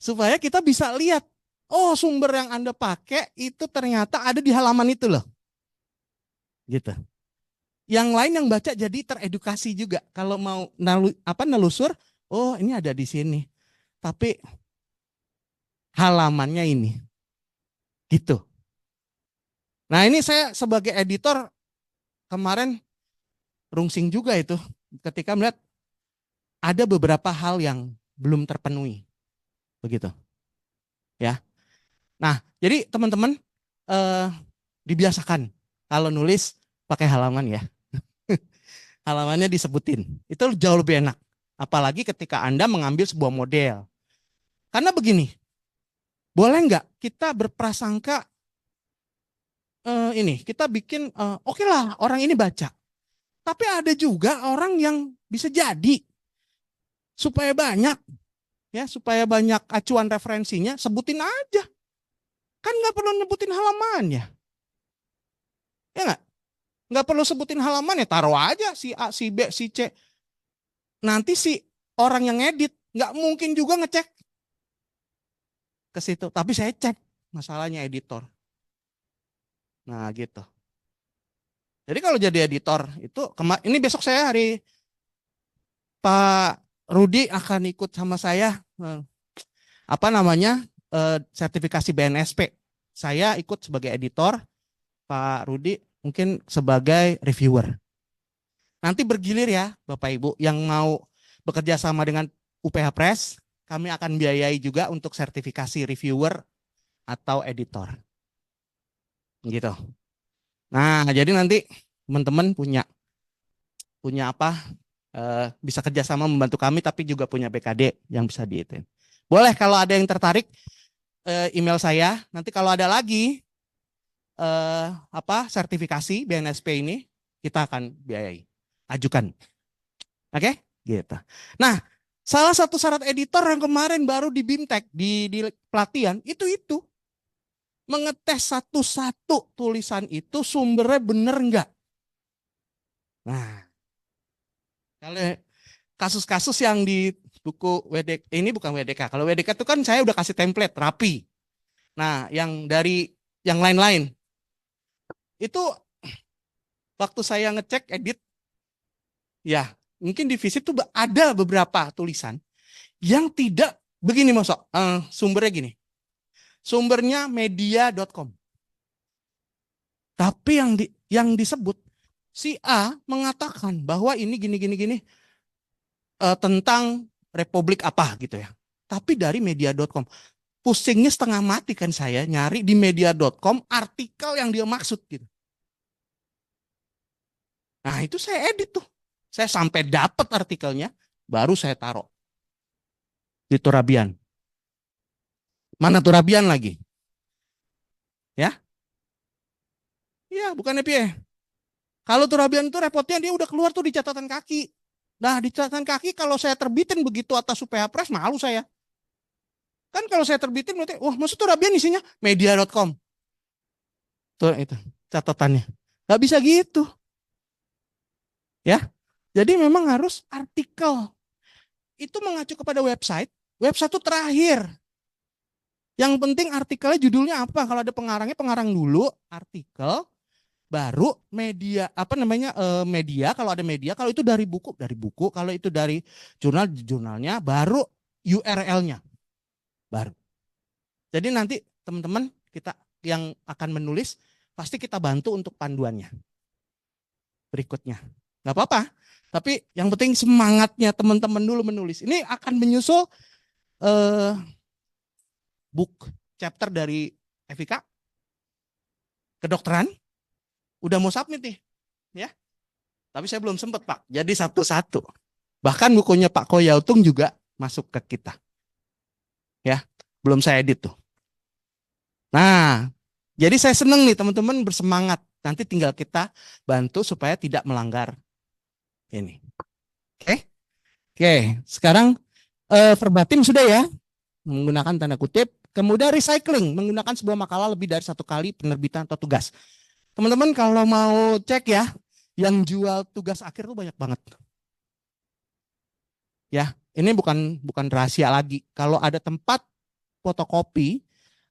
supaya kita bisa lihat, oh sumber yang Anda pakai itu ternyata ada di halaman itu loh. Gitu. Yang lain yang baca jadi teredukasi juga. Kalau mau nelusur, oh ini ada di sini. Tapi halamannya ini. Gitu. Nah ini saya sebagai editor kemarin rungsing juga itu. Ketika melihat ada beberapa hal yang belum terpenuhi. Begitu. Ya. Nah jadi teman-teman dibiasakan kalau nulis pakai halaman ya. Halamannya disebutin. Itu jauh lebih enak. Apalagi ketika Anda mengambil sebuah model. Karena begini, boleh nggak kita berprasangka ini, kita bikin, oke lah orang ini baca. Tapi ada juga orang yang bisa jadi, supaya banyak acuan referensinya, sebutin aja. Kan nggak perlu nyebutin halamannya. Ya nggak? Nggak perlu sebutin halamannya, taruh aja si A, si B, si C. Nanti si orang yang ngedit Nggak mungkin juga ngecek ke situ. Tapi saya cek masalahnya editor. Nah gitu. Jadi kalau jadi editor itu ini besok saya hari Pak Rudi akan ikut sama saya apa namanya sertifikasi BNSP. Saya ikut sebagai editor, Pak Rudi mungkin sebagai reviewer. Nanti bergilir ya Bapak Ibu yang mau bekerja sama dengan UPH Press, kami akan biayai juga untuk sertifikasi reviewer atau editor. Gitu. Nah, jadi nanti teman-teman punya apa? Bisa kerjasama membantu kami, tapi juga punya BKD yang bisa diitin. Boleh kalau ada yang tertarik email saya. Nanti kalau ada lagi sertifikasi BNSP ini kita akan biayai, ajukan. Oke, gitu. Nah, salah satu syarat editor yang kemarin baru di BIMTEK di pelatihan itu mengetes satu-satu tulisan itu sumbernya bener enggak. Nah, kalau kasus-kasus yang di buku WDK, ini bukan WDK. Kalau WDK itu kan saya udah kasih template rapi. Nah, yang dari yang lain-lain itu waktu saya ngecek edit, ya mungkin di visit tuh ada beberapa tulisan yang tidak begini masuk sumbernya gini. Sumbernya media.com. Tapi yang disebut si A mengatakan bahwa ini gini tentang Republik apa gitu ya. Tapi dari media.com. Pusingnya setengah mati kan saya nyari di media.com artikel yang dia maksud gitu. Nah, itu saya edit tuh. Saya sampai dapat artikelnya baru saya taruh di Turabian. Mana Turabian lagi? Ya? Iya, bukan EPA. Kalau Turabian itu repotnya dia udah keluar tuh di catatan kaki. Nah, di catatan kaki kalau saya terbitin begitu atas UPH Press, malu saya. Kan kalau saya terbitin berarti, wah maksud Turabian isinya media.com. Tuh itu catatannya. Gak bisa gitu. Ya. Jadi memang harus artikel. Itu mengacu kepada website. Website itu terakhir. Yang penting artikelnya judulnya apa? Kalau ada pengarangnya, pengarang dulu, artikel, baru media media. Kalau ada media, kalau itu dari buku, kalau itu dari jurnalnya, baru URL-nya baru. Jadi nanti teman-teman kita yang akan menulis pasti kita bantu untuk panduannya berikutnya. Nggak apa-apa, tapi yang penting semangatnya teman-teman dulu menulis. Ini akan menyusul book chapter dari FIK kedokteran. Udah mau submit nih, ya. Tapi saya belum sempat Pak. Jadi satu-satu. Bahkan bukunya Pak Koyautung juga masuk ke kita. Ya, belum saya edit tuh. Nah, jadi saya seneng nih teman-teman bersemangat. Nanti tinggal kita bantu supaya tidak melanggar ini. Oke? Oke, sekarang verbatim sudah ya. Menggunakan tanda kutip. Kemudian recycling, menggunakan sebuah makalah lebih dari satu kali penerbitan atau tugas. Teman-teman kalau mau cek ya, yang jual tugas akhir tuh banyak banget. Ya, ini bukan rahasia lagi. Kalau ada tempat fotokopi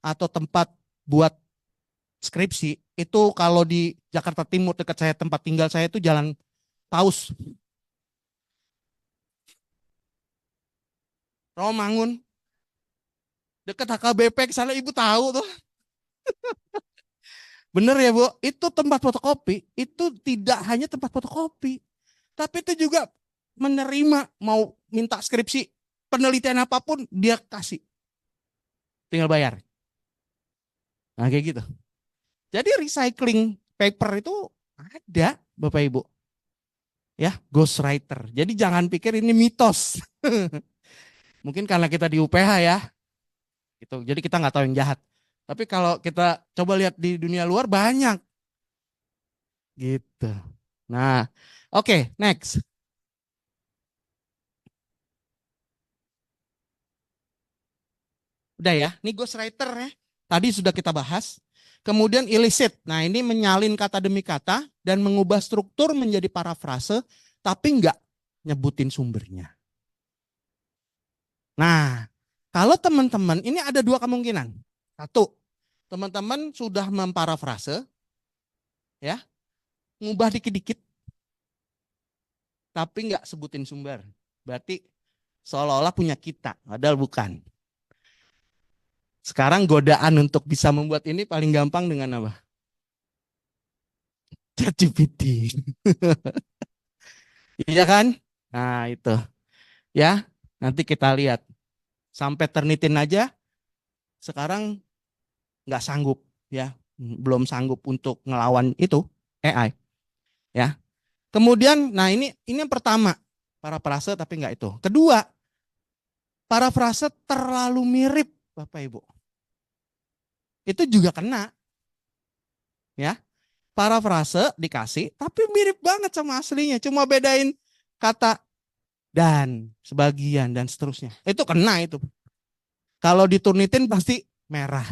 atau tempat buat skripsi, itu kalau di Jakarta Timur dekat saya tempat tinggal saya itu Jalan Paus. Romangun. Dekat HKBP sana ibu tahu tuh. Bener ya Bu, itu tempat fotokopi, itu tidak hanya tempat fotokopi, tapi itu juga menerima mau minta skripsi, penelitian apapun dia kasih. Tinggal bayar. Nah kayak gitu. Jadi recycling paper itu ada Bapak Ibu. Ya, ghostwriter. Jadi jangan pikir ini mitos. Mungkin karena kita di UPH ya. Gitu. Jadi kita nggak tahu yang jahat. Tapi kalau kita coba lihat di dunia luar banyak. Gitu. Nah, oke, next. Udah ya, ini ghostwriter ya. Tadi sudah kita bahas. Kemudian illicit. Nah ini menyalin kata demi kata dan mengubah struktur menjadi parafrase, tapi enggak nyebutin sumbernya. Nah, kalau teman-teman ini ada dua kemungkinan. Satu, teman-teman sudah memparafrase, ya, ngubah dikit-dikit, tapi nggak sebutin sumber. Berarti seolah-olah punya kita, padahal bukan. Sekarang godaan untuk bisa membuat ini paling gampang dengan apa? ChatGPT. Iya kan? Nah itu, ya. Nanti kita lihat. Sampai Turnitin aja sekarang nggak sanggup, ya, belum sanggup untuk ngelawan itu AI, ya. Kemudian, nah ini yang pertama, parafrase tapi nggak itu. Kedua, parafrase terlalu mirip, Bapak Ibu. Itu juga kena, ya. Parafrase dikasih, tapi mirip banget sama aslinya. Cuma bedain kata dan, sebagian, dan seterusnya. Itu kena itu. Kalau diturnitin pasti merah,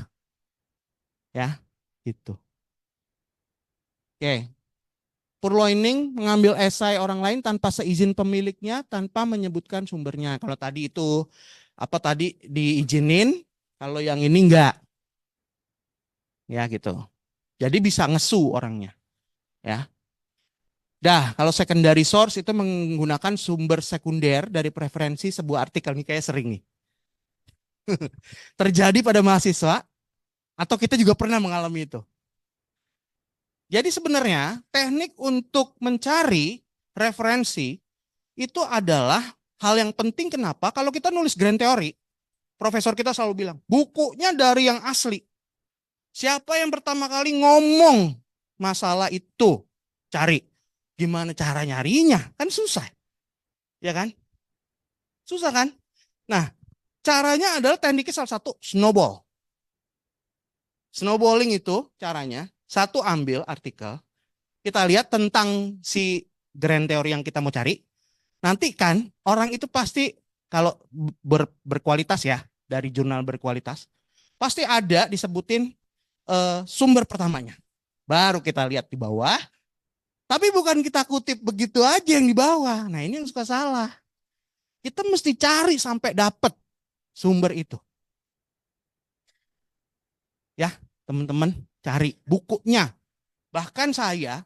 ya, gitu. Oke. Purloining mengambil esai orang lain tanpa seizin pemiliknya, tanpa menyebutkan sumbernya. Kalau tadi itu apa tadi diizinin, kalau yang ini enggak, ya gitu. Jadi bisa ngesu orangnya, ya. Dah, kalau secondary source itu menggunakan sumber sekunder dari preferensi sebuah artikel. Ini kayak sering nih. Terjadi pada mahasiswa, atau kita juga pernah mengalami itu. Jadi sebenarnya teknik untuk mencari referensi itu adalah hal yang penting. Kenapa? Kalau kita nulis grand teori, profesor kita selalu bilang, bukunya dari yang asli. Siapa yang pertama kali ngomong masalah itu? Cari. Gimana cara nyarinya? Kan susah. Ya kan? Susah kan? Nah, caranya adalah tekniknya salah satu snowball. Snowballing itu caranya, satu ambil artikel, kita lihat tentang si grand teori yang kita mau cari. Nanti kan orang itu pasti kalau berkualitas ya, dari jurnal berkualitas, pasti ada disebutin sumber pertamanya. Baru kita lihat di bawah, tapi bukan kita kutip begitu aja yang di bawah. Nah ini yang suka salah. Kita mesti cari sampai dapat sumber itu. Ya teman-teman, cari bukunya. Bahkan saya,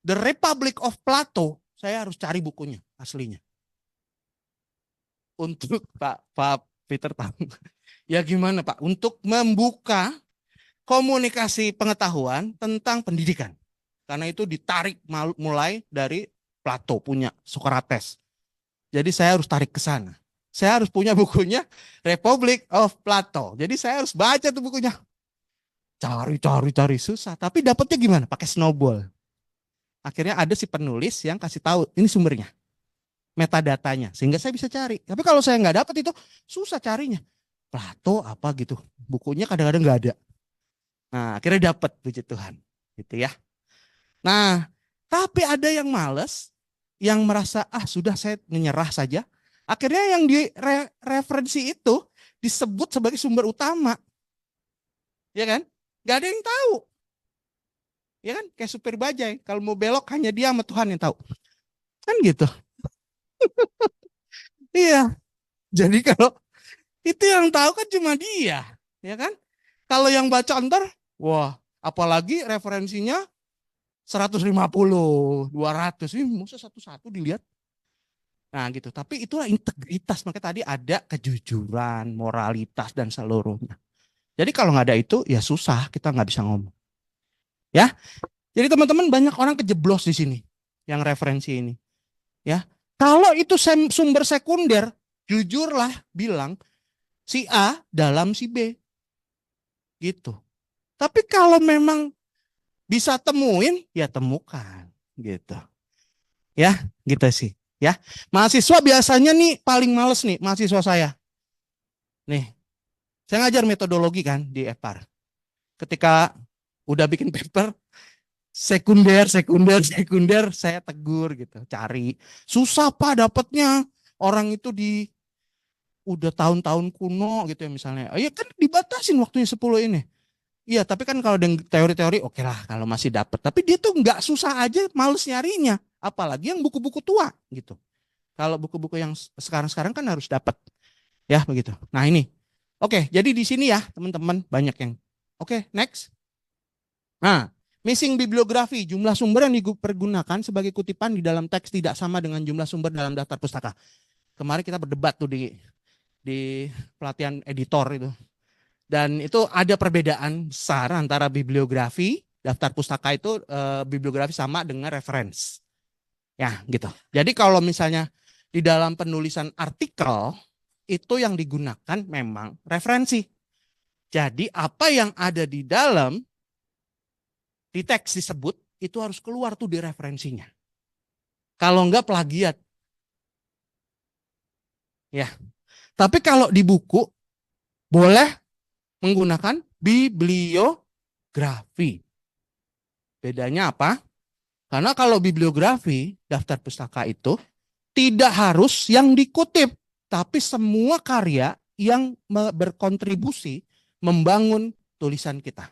The Republic of Plato, saya harus cari bukunya aslinya. Untuk Pak Peter tahu. Ya gimana Pak? Untuk membuka komunikasi pengetahuan tentang pendidikan. Karena itu ditarik mulai dari Plato punya Socrates. Jadi saya harus tarik ke sana. Saya harus punya bukunya Republic of Plato. Jadi saya harus baca tuh bukunya. Cari susah. Tapi dapetnya gimana? Pakai snowball. Akhirnya ada si penulis yang kasih tahu ini sumbernya, metadatanya, sehingga saya bisa cari. Tapi kalau saya nggak dapat itu susah carinya. Plato apa gitu, bukunya kadang-kadang nggak ada. Nah akhirnya dapat, puji Tuhan, gitu ya. Nah tapi ada yang males, yang merasa sudah saya menyerah saja. Akhirnya yang di referensi itu disebut sebagai sumber utama, ya kan? Gak ada yang tahu, ya kan? Kayak supir bajai, kalau mau belok hanya dia sama Tuhan yang tahu, kan gitu. Iya, jadi kalau itu yang tahu kan cuma dia, ya kan? Kalau yang baca ntar, wah, apalagi referensinya 150, 200, ini masa satu-satu dilihat. Nah gitu, tapi itulah integritas, makanya tadi ada kejujuran, moralitas, dan seluruhnya. Jadi kalau nggak ada itu, ya susah, kita nggak bisa ngomong. Ya, jadi teman-teman banyak orang kejeblos di sini, yang referensi ini. Ya, kalau itu sumber sekunder, jujurlah bilang, si A dalam si B. Gitu. Tapi kalau memang bisa temuin, ya temukan. Gitu. Ya, gitu sih. Ya, mahasiswa biasanya nih paling males nih, mahasiswa saya. Nih, saya ngajar metodologi kan di EPAR. Ketika udah bikin paper, sekunder, saya tegur gitu, cari. Susah Pak dapatnya. Orang itu udah tahun-tahun kuno gitu ya misalnya. Ya kan dibatasin waktunya 10 ini. Iya, tapi kan kalau dengan teori-teori oke lah kalau masih dapat. Tapi dia tuh nggak susah aja, males nyarinya. Apalagi yang buku-buku tua gitu. Kalau buku-buku yang sekarang-sekarang kan harus dapat. Ya, begitu. Nah, ini. Oke, jadi di sini ya, teman-teman, banyak yang. Oke, next. Nah, missing bibliografi, jumlah sumber yang dipergunakan sebagai kutipan di dalam teks tidak sama dengan jumlah sumber dalam daftar pustaka. Kemarin kita berdebat tuh di pelatihan editor itu. Dan itu ada perbedaan besar antara bibliografi, daftar pustaka itu bibliografi sama dengan reference. Ya, gitu. Jadi kalau misalnya di dalam penulisan artikel itu yang digunakan memang referensi. Jadi apa yang ada di dalam di teks disebut itu harus keluar tuh di referensinya. Kalau enggak plagiat. Ya. Tapi kalau di buku boleh menggunakan bibliografi. Bedanya apa? Karena kalau bibliografi, daftar pustaka itu tidak harus yang dikutip, tapi semua karya yang berkontribusi membangun tulisan kita.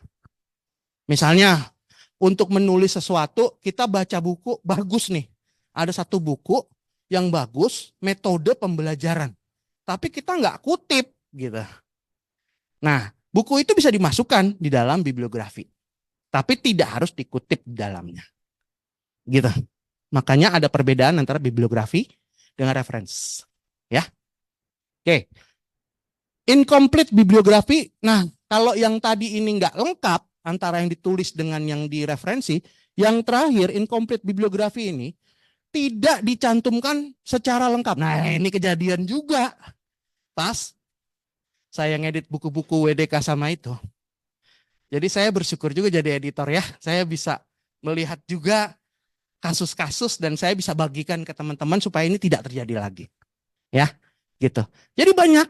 Misalnya, untuk menulis sesuatu, kita baca buku, bagus nih. Ada satu buku yang bagus, metode pembelajaran. Tapi kita nggak kutip, gitu. Nah, buku itu bisa dimasukkan di dalam bibliografi. Tapi tidak harus dikutip di dalamnya. Gitu. Makanya ada perbedaan antara bibliografi dengan reference. Ya. Oke. Incomplete bibliografi. Nah, kalau yang tadi ini nggak lengkap antara yang ditulis dengan yang direferensi, yang terakhir incomplete bibliografi ini tidak dicantumkan secara lengkap. Nah, ini kejadian juga pas saya ngedit buku-buku WDK sama itu. Jadi saya bersyukur juga jadi editor ya. Saya bisa melihat juga kasus-kasus dan saya bisa bagikan ke teman-teman supaya ini tidak terjadi lagi. Ya, gitu. Jadi banyak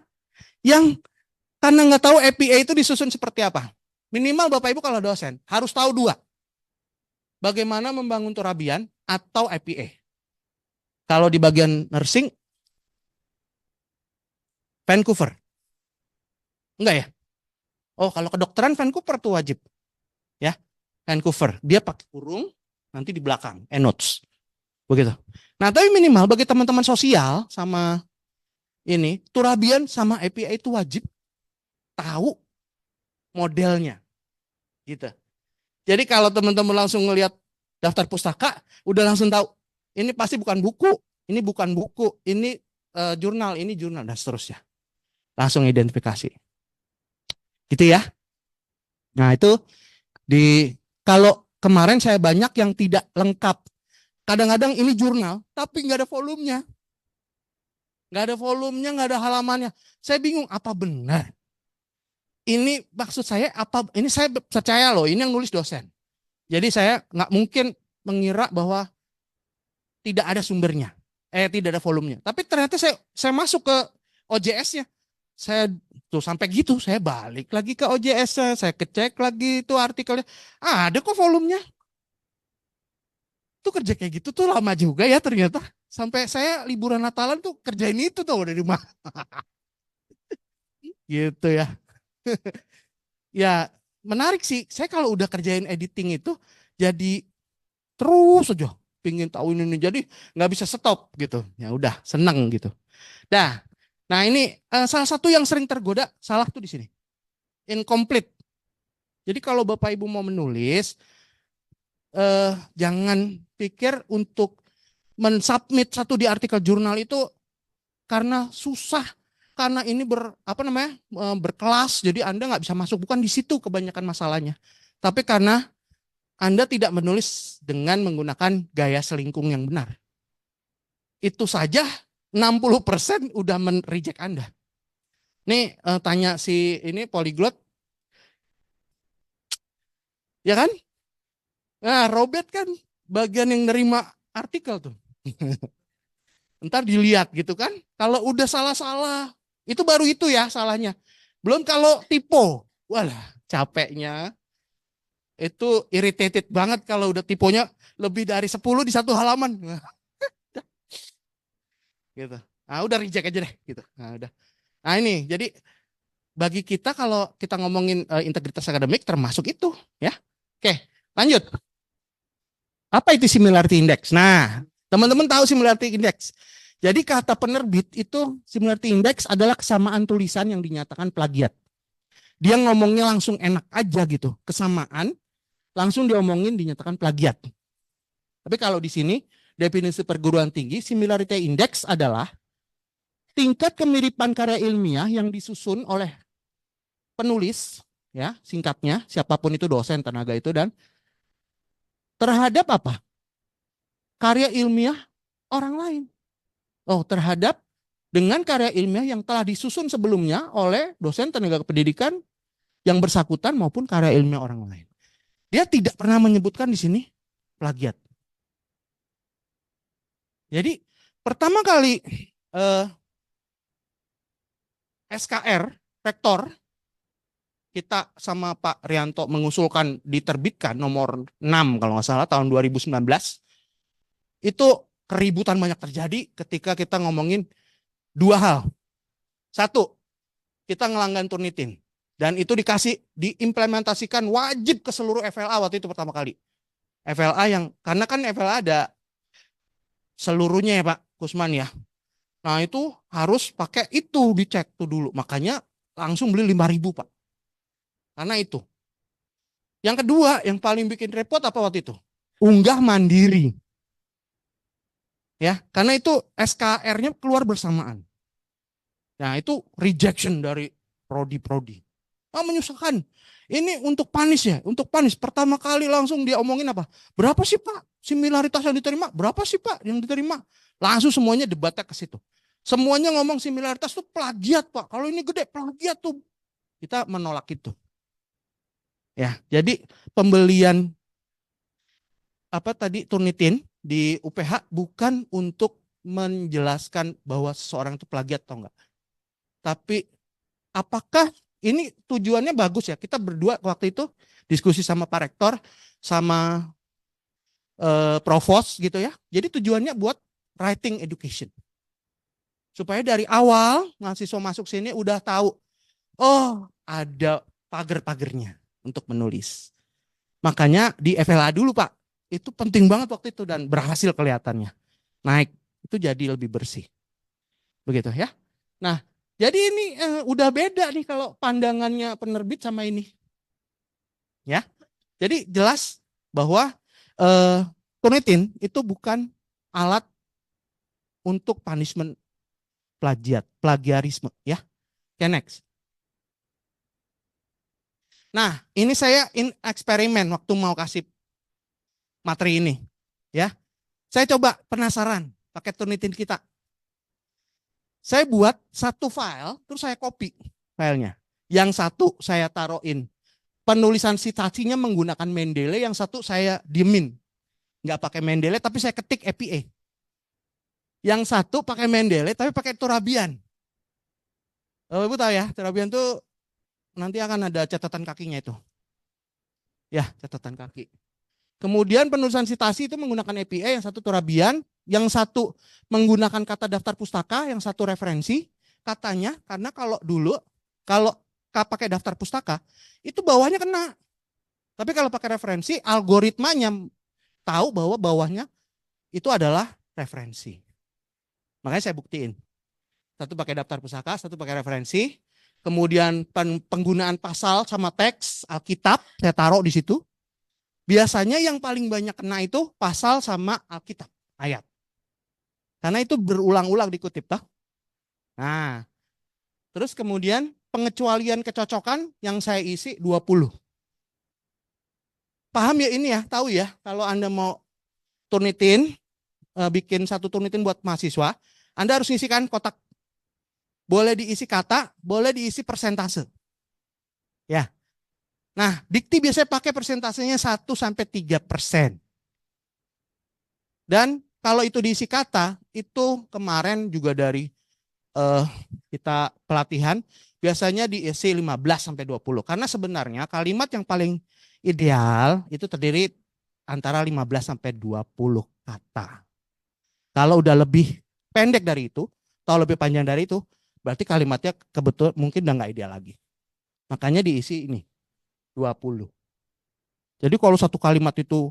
yang karena nggak tahu APA itu disusun seperti apa. Minimal Bapak Ibu kalau dosen harus tahu dua. Bagaimana membangun turabian atau APA. Kalau di bagian nursing, Vancouver. Enggak ya? Oh, kalau kedokteran Vancouver tuh wajib. Ya, Vancouver. Dia pakai kurung, nanti di belakang, endnotes. Begitu. Nah, tapi minimal bagi teman-teman sosial sama ini, turabian sama APA itu wajib tahu modelnya. Gitu. Jadi kalau teman-teman langsung ngelihat daftar pustaka, udah langsung tahu ini pasti bukan buku, ini bukan buku, ini jurnal, dan seterusnya. Langsung identifikasi. Gitu ya. Nah, itu kalau kemarin saya banyak yang tidak lengkap. Kadang-kadang ini jurnal, tapi nggak ada volumenya. Nggak ada volumenya, nggak ada halamannya. Saya bingung, apa benar? Ini maksud saya apa? Ini saya percaya loh, ini yang nulis dosen. Jadi saya nggak mungkin mengira bahwa tidak ada sumbernya, tidak ada volumenya. Tapi ternyata saya masuk ke OJS-nya, saya tuh sampai gitu, saya balik lagi ke OJS-nya, saya kecek lagi itu artikelnya, ada kok volumenya. Tuh kerja kayak gitu tuh lama juga ya ternyata. Sampai saya liburan Natalan tuh kerjain itu tuh dari rumah. Gitu ya. Ya menarik sih. Saya kalau udah kerjain editing itu jadi terus aja pingin tahu ini. Jadi nggak bisa stop gitu. Ya udah seneng gitu. Nah ini salah satu yang sering tergoda salah tuh di sini. Incomplete. Jadi kalau Bapak Ibu mau menulis, jangan pikir untuk mensubmit satu di artikel jurnal itu karena susah, karena ini berkelas, jadi Anda nggak bisa masuk. Bukan di situ kebanyakan masalahnya. Tapi karena Anda tidak menulis dengan menggunakan gaya selingkung yang benar. Itu saja 60% udah men-reject Anda. Nih tanya si ini polyglot, ya kan? Nah, Robert kan bagian yang nerima artikel tuh. Ntar dilihat gitu kan. Kalau udah salah-salah, itu baru itu ya salahnya. Belum kalau typo. Walah, capeknya. Itu irritated banget kalau udah tiponya lebih dari 10 di satu halaman. Gitu. Nah, udah reject aja deh gitu. Nah, udah. Nah, ini jadi bagi kita kalau kita ngomongin integritas akademik termasuk itu, ya. Oke, lanjut. Apa itu similarity index? Nah, teman-teman tahu similarity index. Jadi kata penerbit itu similarity index adalah kesamaan tulisan yang dinyatakan plagiat. Dia ngomongnya langsung enak aja gitu. Kesamaan langsung diomongin dinyatakan plagiat. Tapi kalau di sini definisi perguruan tinggi similarity index adalah tingkat kemiripan karya ilmiah yang disusun oleh penulis, ya singkatnya siapapun itu dosen, tenaga itu, dan terhadap apa? Karya ilmiah orang lain. Oh, terhadap dengan karya ilmiah yang telah disusun sebelumnya oleh dosen tenaga pendidikan yang bersangkutan maupun karya ilmiah orang lain. Dia tidak pernah menyebutkan di sini plagiat. Jadi pertama kali SKR rektor kita sama Pak Rianto mengusulkan diterbitkan nomor 6 kalau nggak salah tahun 2019, itu keributan banyak terjadi ketika kita ngomongin dua hal. Satu, kita ngelanggan Turnitin. Dan itu diimplementasikan wajib ke seluruh FLA waktu itu pertama kali. FLA yang, karena kan FLA ada seluruhnya ya Pak Kusman ya. Nah itu harus pakai itu dicek tuh dulu. Makanya langsung beli 5.000 Pak. Karena itu. Yang kedua yang paling bikin repot apa waktu itu? Unggah mandiri. Ya, karena itu SKR-nya keluar bersamaan. Nah itu rejection dari prodi-prodi. Ah, menyusahkan. Ini untuk panis ya, untuk panis. Pertama kali langsung dia omongin apa? Berapa sih Pak similaritas yang diterima? Berapa sih Pak yang diterima? Langsung semuanya debatnya ke situ. Semuanya ngomong similaritas tuh plagiat Pak. Kalau ini gede plagiat tuh. Kita menolak itu. Ya, jadi pembelian apa tadi Turnitin di UPH bukan untuk menjelaskan bahwa seseorang itu plagiat atau enggak. Tapi apakah ini tujuannya bagus ya? Kita berdua waktu itu diskusi sama Pak Rektor, sama Provos gitu ya. Jadi tujuannya buat writing education. Supaya dari awal mahasiswa masuk sini udah tahu, oh ada pagar-pagarnya untuk menulis. Makanya di FLA dulu Pak, itu penting banget waktu itu dan berhasil kelihatannya. Naik, itu jadi lebih bersih. Begitu ya. Nah, jadi ini udah beda nih kalau pandangannya penerbit sama ini. Ya. Jadi jelas bahwa Turnitin itu bukan alat untuk punishment plagiarisme ya. Okay, next. Nah, ini saya eksperimen waktu mau kasih materi ini. Ya. Saya coba penasaran pakai Turnitin kita. Saya buat satu file, terus saya copy filenya. Yang satu saya taruhin penulisan citasinya menggunakan Mendeley, yang satu saya diemin. Nggak pakai Mendeley, tapi saya ketik APA. Yang satu pakai Mendeley, tapi pakai Turabian. Ibu tahu ya, Turabian tuh nanti akan ada catatan kakinya itu. Ya, catatan kaki. Kemudian penulisan citasi itu menggunakan APA, yang satu Turabian, yang satu menggunakan kata daftar pustaka, yang satu referensi. Katanya karena kalau dulu kalau pakai daftar pustaka itu bawahnya kena. Tapi kalau pakai referensi algoritmanya tahu bahwa bawahnya itu adalah referensi. Makanya saya buktiin. Satu pakai daftar pustaka, satu pakai referensi. Kemudian penggunaan pasal sama teks Alkitab saya taruh di situ. Biasanya yang paling banyak kena itu pasal sama Alkitab, ayat. Karena itu berulang-ulang dikutip. Toh. Nah, terus kemudian pengecualian kecocokan yang saya isi 20. Paham ya ini ya, tahu ya. Kalau Anda mau Turnitin, bikin satu Turnitin buat mahasiswa, Anda harus ngisikan kotak. Boleh diisi kata, boleh diisi persentase. Ya. Nah, dikti biasanya pakai persentasenya 1-3%. Dan kalau itu diisi kata, itu kemarin juga dari kita pelatihan, biasanya diisi 15-20. Karena sebenarnya kalimat yang paling ideal itu terdiri antara 15-20 kata. Kalau udah lebih pendek dari itu, atau lebih panjang dari itu, berarti kalimatnya kebetulan mungkin udah nggak ideal lagi. Makanya diisi ini 20. Jadi kalau satu kalimat itu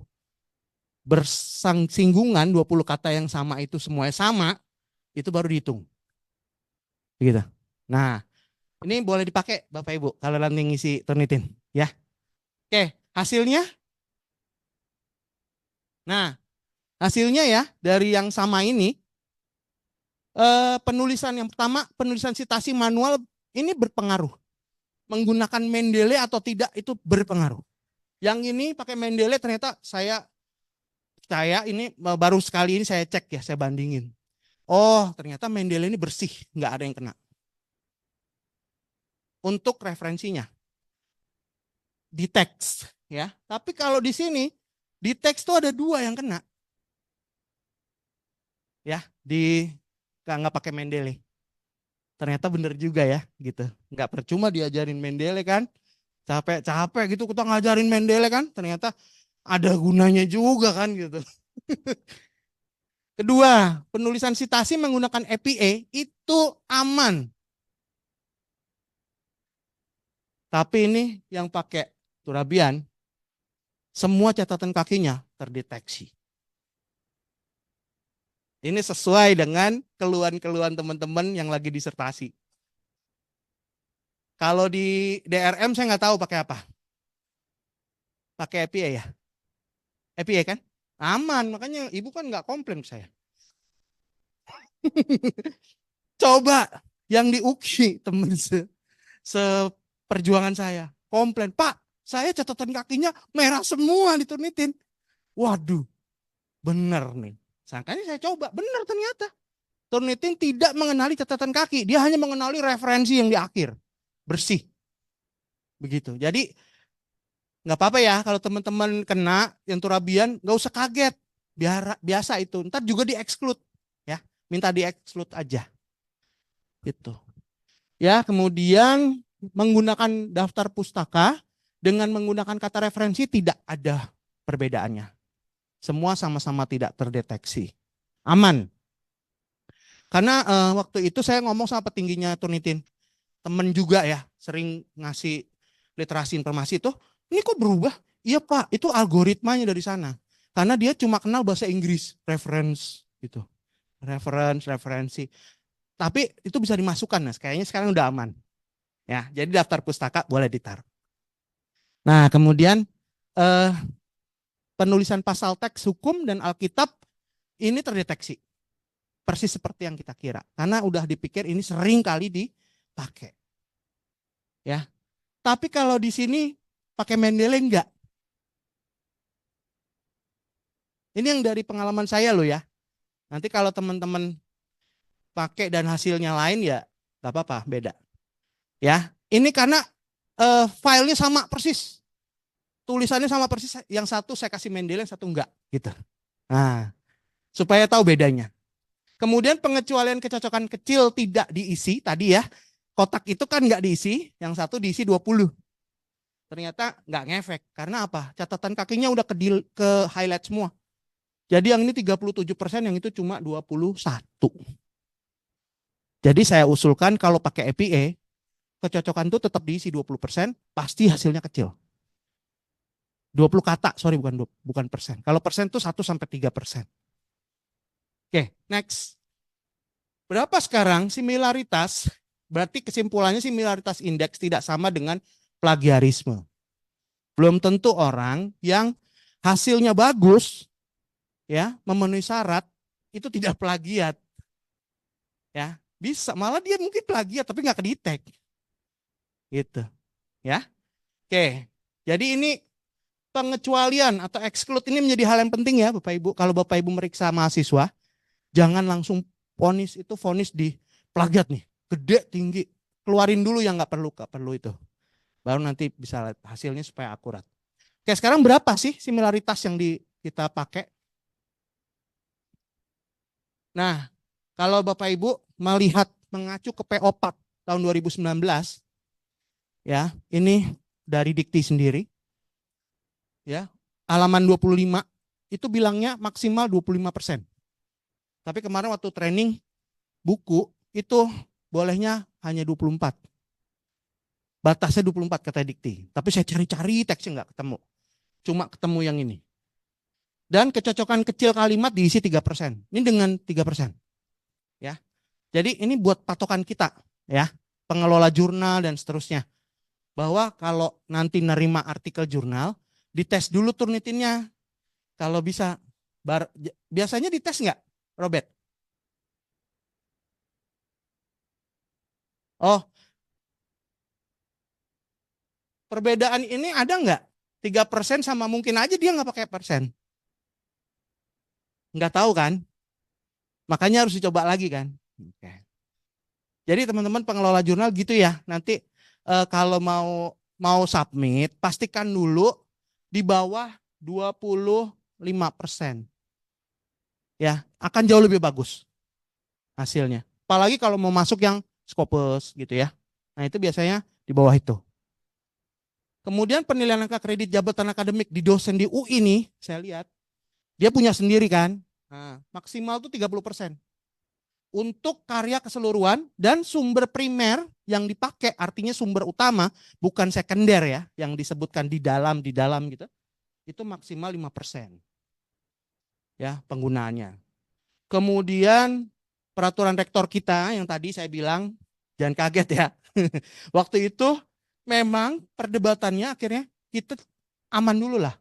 bersinggungan 20 kata yang sama itu semuanya sama, Itu baru dihitung. Begitu. Nah, ini boleh dipakai Bapak Ibu kalau nanti ngisi Turnitin, ya. Oke, hasilnya. Nah, hasilnya ya dari yang sama ini, penulisan yang pertama, penulisan citasi manual ini berpengaruh. Menggunakan Mendeley atau tidak itu berpengaruh. Yang ini pakai Mendeley ternyata saya ini baru sekali ini saya cek ya, saya bandingin. Oh, ternyata Mendeley ini bersih, nggak ada yang kena. Untuk referensinya di teks ya. Tapi kalau di sini di teks tuh ada 2 yang kena. Ya, nggak pakai Mendeley. Ternyata bener juga ya, gitu. Nggak percuma diajarin Mendeley kan. Capek-capek gitu kita ngajarin Mendeley kan. Ternyata ada gunanya juga kan gitu. Kedua, penulisan sitasi menggunakan EPA itu aman. Tapi ini yang pakai Turabian, semua catatan kakinya terdeteksi. Ini sesuai dengan keluhan-keluhan teman-teman yang lagi disertasi. Kalau di DRM saya nggak tahu pakai apa. Pakai EPA ya? EPA kan? Aman, makanya ibu kan nggak komplain saya. Coba yang di UKI temen seperjuangan saya komplain, Pak, saya catatan kakinya merah semua diturnitin. Waduh, bener nih. Sangkanya saya coba, bener ternyata. Turnitin tidak mengenali catatan kaki, dia hanya mengenali referensi yang di akhir. Bersih. Begitu. Jadi nggak apa-apa ya kalau teman-teman kena yang Turabian, nggak usah kaget. Biasa itu. Ntar juga di-exclude ya. Minta di-exclude aja. Gitu. Ya, kemudian menggunakan daftar pustaka dengan menggunakan kata referensi tidak ada perbedaannya. Semua sama-sama tidak terdeteksi. Aman. Karena waktu itu saya ngomong sama petingginya Turnitin. Temen juga ya, sering ngasih literasi informasi itu. Ini kok berubah? Iya Pak, itu algoritmanya dari sana. Karena dia cuma kenal bahasa Inggris, reference gitu. Referensi. Tapi itu bisa dimasukkan, nah kayaknya sekarang udah aman. Ya, jadi daftar pustaka boleh ditaruh. Nah, kemudian eh, penulisan pasal teks hukum dan Alkitab ini terdeteksi. Persis seperti yang kita kira. Karena udah dipikir ini sering kali dipakai. Ya. Tapi kalau di sini pakai Mendeley enggak. Ini yang dari pengalaman saya loh ya. Nanti kalau teman-teman pakai dan hasilnya lain ya enggak apa-apa, beda. Ya. Ini karena filenya sama persis. Tulisannya sama persis, yang satu saya kasih Mendeley, yang satu enggak gitu. Nah, supaya tahu bedanya. Kemudian pengecualian kecocokan kecil tidak diisi tadi ya. Kotak itu kan nggak diisi, yang satu diisi 20. Ternyata nggak ngefek. Karena apa? Catatan kakinya udah ke highlight semua. Jadi yang ini 37%, yang itu cuma 21. Jadi saya usulkan kalau pakai EPA, kecocokan itu tetap diisi 20%, pasti hasilnya kecil. 20 kata, sorry bukan persen. Kalau persen itu 1-3%. Oke, next. Berapa sekarang similaritas? Berarti kesimpulannya similaritas indeks tidak sama dengan plagiarisme. Belum tentu orang yang hasilnya bagus, ya, memenuhi syarat, itu tidak plagiat. Ya, bisa, malah dia mungkin plagiat tapi nggak kedetek. Gitu. Ya. Oke. Jadi ini pengecualian atau exclude ini menjadi hal yang penting ya Bapak Ibu. Kalau Bapak Ibu meriksa mahasiswa, jangan langsung vonis di plagiat nih, gede tinggi, keluarin dulu yang nggak perlu itu, baru nanti bisa lihat hasilnya supaya akurat. Oke, sekarang berapa sih similaritas yang kita pakai? Nah, kalau Bapak Ibu melihat mengacu ke PO4 tahun 2019, ya ini dari Dikti sendiri, ya halaman 25 itu bilangnya maksimal 25%. Tapi kemarin waktu training buku itu bolehnya hanya 24. Batasnya 24 kata Dikti. Tapi saya cari-cari teksnya nggak ketemu. Cuma ketemu yang ini. Dan kecocokan kecil kalimat diisi 3%. Ini dengan 3%. Ya. Jadi ini buat patokan kita ya, pengelola jurnal dan seterusnya. Bahwa kalau nanti nerima artikel jurnal, dites dulu Turnitinnya. Kalau bisa. Biasanya dites nggak, Robert? Oh, perbedaan ini ada nggak? 3% sama mungkin aja dia nggak pakai persen. Nggak tahu kan? Makanya harus dicoba lagi kan? Oke. Jadi teman-teman pengelola jurnal gitu ya. Nanti kalau mau submit, pastikan dulu di bawah 25%. Ya, akan jauh lebih bagus hasilnya. Apalagi kalau mau masuk yang Scopus gitu ya. Nah, itu biasanya di bawah itu. Kemudian penilaian angka kredit jabatan akademik di dosen di UI nih, saya lihat dia punya sendiri kan. Nah, maksimal tuh 30%. Untuk karya keseluruhan dan sumber primer yang dipakai, artinya sumber utama bukan sekunder ya, yang disebutkan di dalam gitu. Itu maksimal 5% ya penggunaannya. Kemudian peraturan rektor kita yang tadi saya bilang, jangan kaget ya. Waktu itu memang perdebatannya akhirnya kita aman dulu lah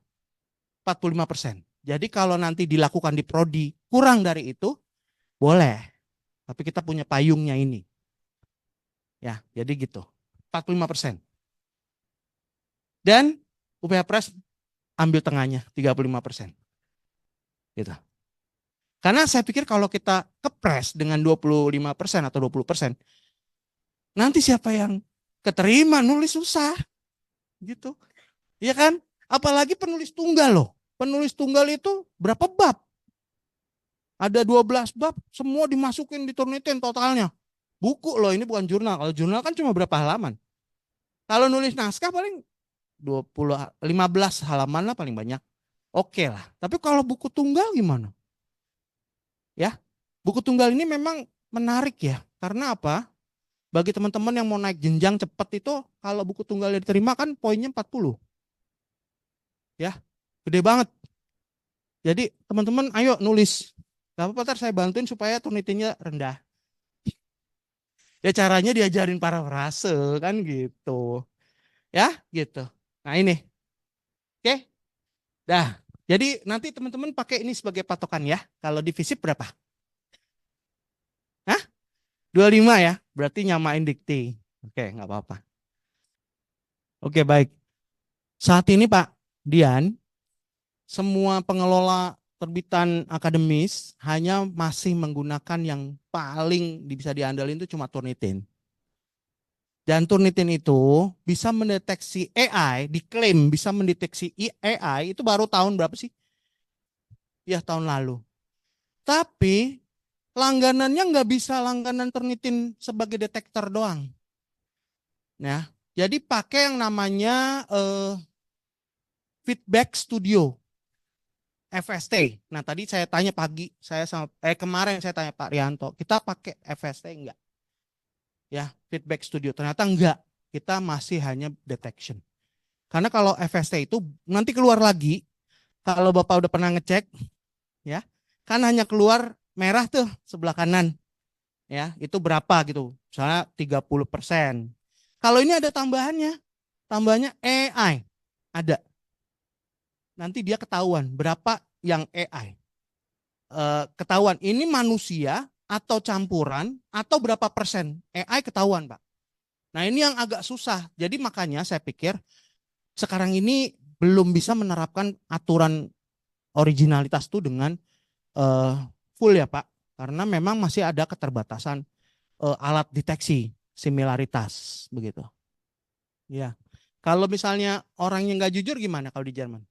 45%. Jadi kalau nanti dilakukan di prodi kurang dari itu boleh. Tapi kita punya payungnya ini. Ya, jadi gitu. 45%. Dan UPH Press ambil tengahnya 35%. Gitu. Karena saya pikir kalau kita kepres dengan 25% atau 20%, nanti siapa yang keterima nulis susah. Gitu. Iya kan? Apalagi penulis tunggal loh. Penulis tunggal itu berapa bab? Ada 12 bab, semua dimasukin di Turnitin totalnya. Buku loh, ini bukan jurnal. Kalau jurnal kan cuma berapa halaman. Kalau nulis naskah paling 20, 15 halaman lah paling banyak. Oke lah. Tapi kalau buku tunggal gimana? Ya, buku tunggal ini memang menarik ya. Karena apa? Bagi teman-teman yang mau naik jenjang cepat itu, kalau buku tunggal diterima kan poinnya 40. Ya, gede banget. Jadi teman-teman ayo nulis. Gak apa-apa, ntar saya bantuin supaya Turnitinnya rendah. Ya caranya diajarin para frase kan gitu. Ya gitu. Nah ini. Oke. Dah. Jadi nanti teman-teman pakai ini sebagai patokan ya. Kalau di FISIP berapa? Hah? 25 ya? Berarti nyamain dikti. Oke, nggak apa-apa. Oke, baik. Saat ini Pak Dian, semua pengelola terbitan akademis hanya masih menggunakan yang paling bisa diandalkan itu cuma Turnitin. Dan Turnitin itu bisa mendeteksi AI, diklaim bisa mendeteksi AI itu baru tahun berapa sih? Ya tahun lalu. Tapi langganannya nggak bisa langganan Turnitin sebagai detektor doang. Ya, jadi pakai yang namanya Feedback Studio, FST. Nah tadi saya tanya pagi, kemarin saya tanya Pak Rianto, kita pakai FST enggak? Ya, Feedback Studio. Ternyata enggak. Kita masih hanya detection. Karena kalau FST itu nanti keluar lagi, kalau Bapak udah pernah ngecek, ya, kan hanya keluar merah tuh sebelah kanan. Ya, itu berapa gitu. Misalnya 30%. Kalau ini ada tambahannya. Tambahannya AI. Ada. Nanti dia ketahuan berapa yang AI. Ketahuan ini manusia atau campuran atau berapa persen. AI ketahuan, Pak. Nah, ini yang agak susah. Jadi makanya saya pikir sekarang ini belum bisa menerapkan aturan originalitas itu dengan uh, full ya Pak, karena memang masih ada keterbatasan alat deteksi similaritas begitu. Ya, kalau misalnya orangnya nggak jujur gimana kalau di Jerman?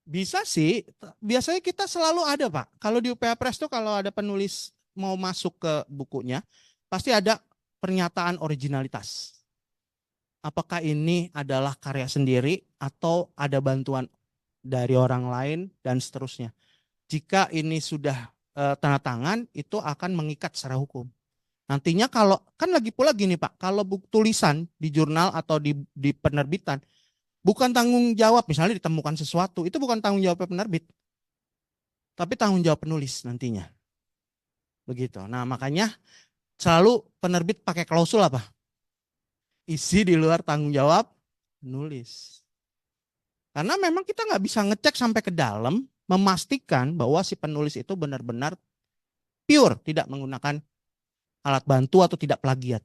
Bisa sih, biasanya kita selalu ada Pak. Kalau di UPH Press tuh kalau ada penulis mau masuk ke bukunya, pasti ada pernyataan originalitas. Apakah ini adalah karya sendiri atau ada bantuan dari orang lain dan seterusnya. Jika ini sudah tanda tangan, itu akan mengikat secara hukum. Nantinya kalau kan lagi pula gini Pak, kalau buku tulisan di jurnal atau di penerbitan bukan tanggung jawab, misalnya ditemukan sesuatu, itu bukan tanggung jawab penerbit, tapi tanggung jawab penulis nantinya. Begitu. Nah, makanya Selalu penerbit pakai klausul apa? Isi di luar tanggung jawab penulis. Karena memang kita nggak bisa ngecek sampai ke dalam, memastikan bahwa si penulis itu benar-benar pure, tidak menggunakan alat bantu atau tidak plagiat.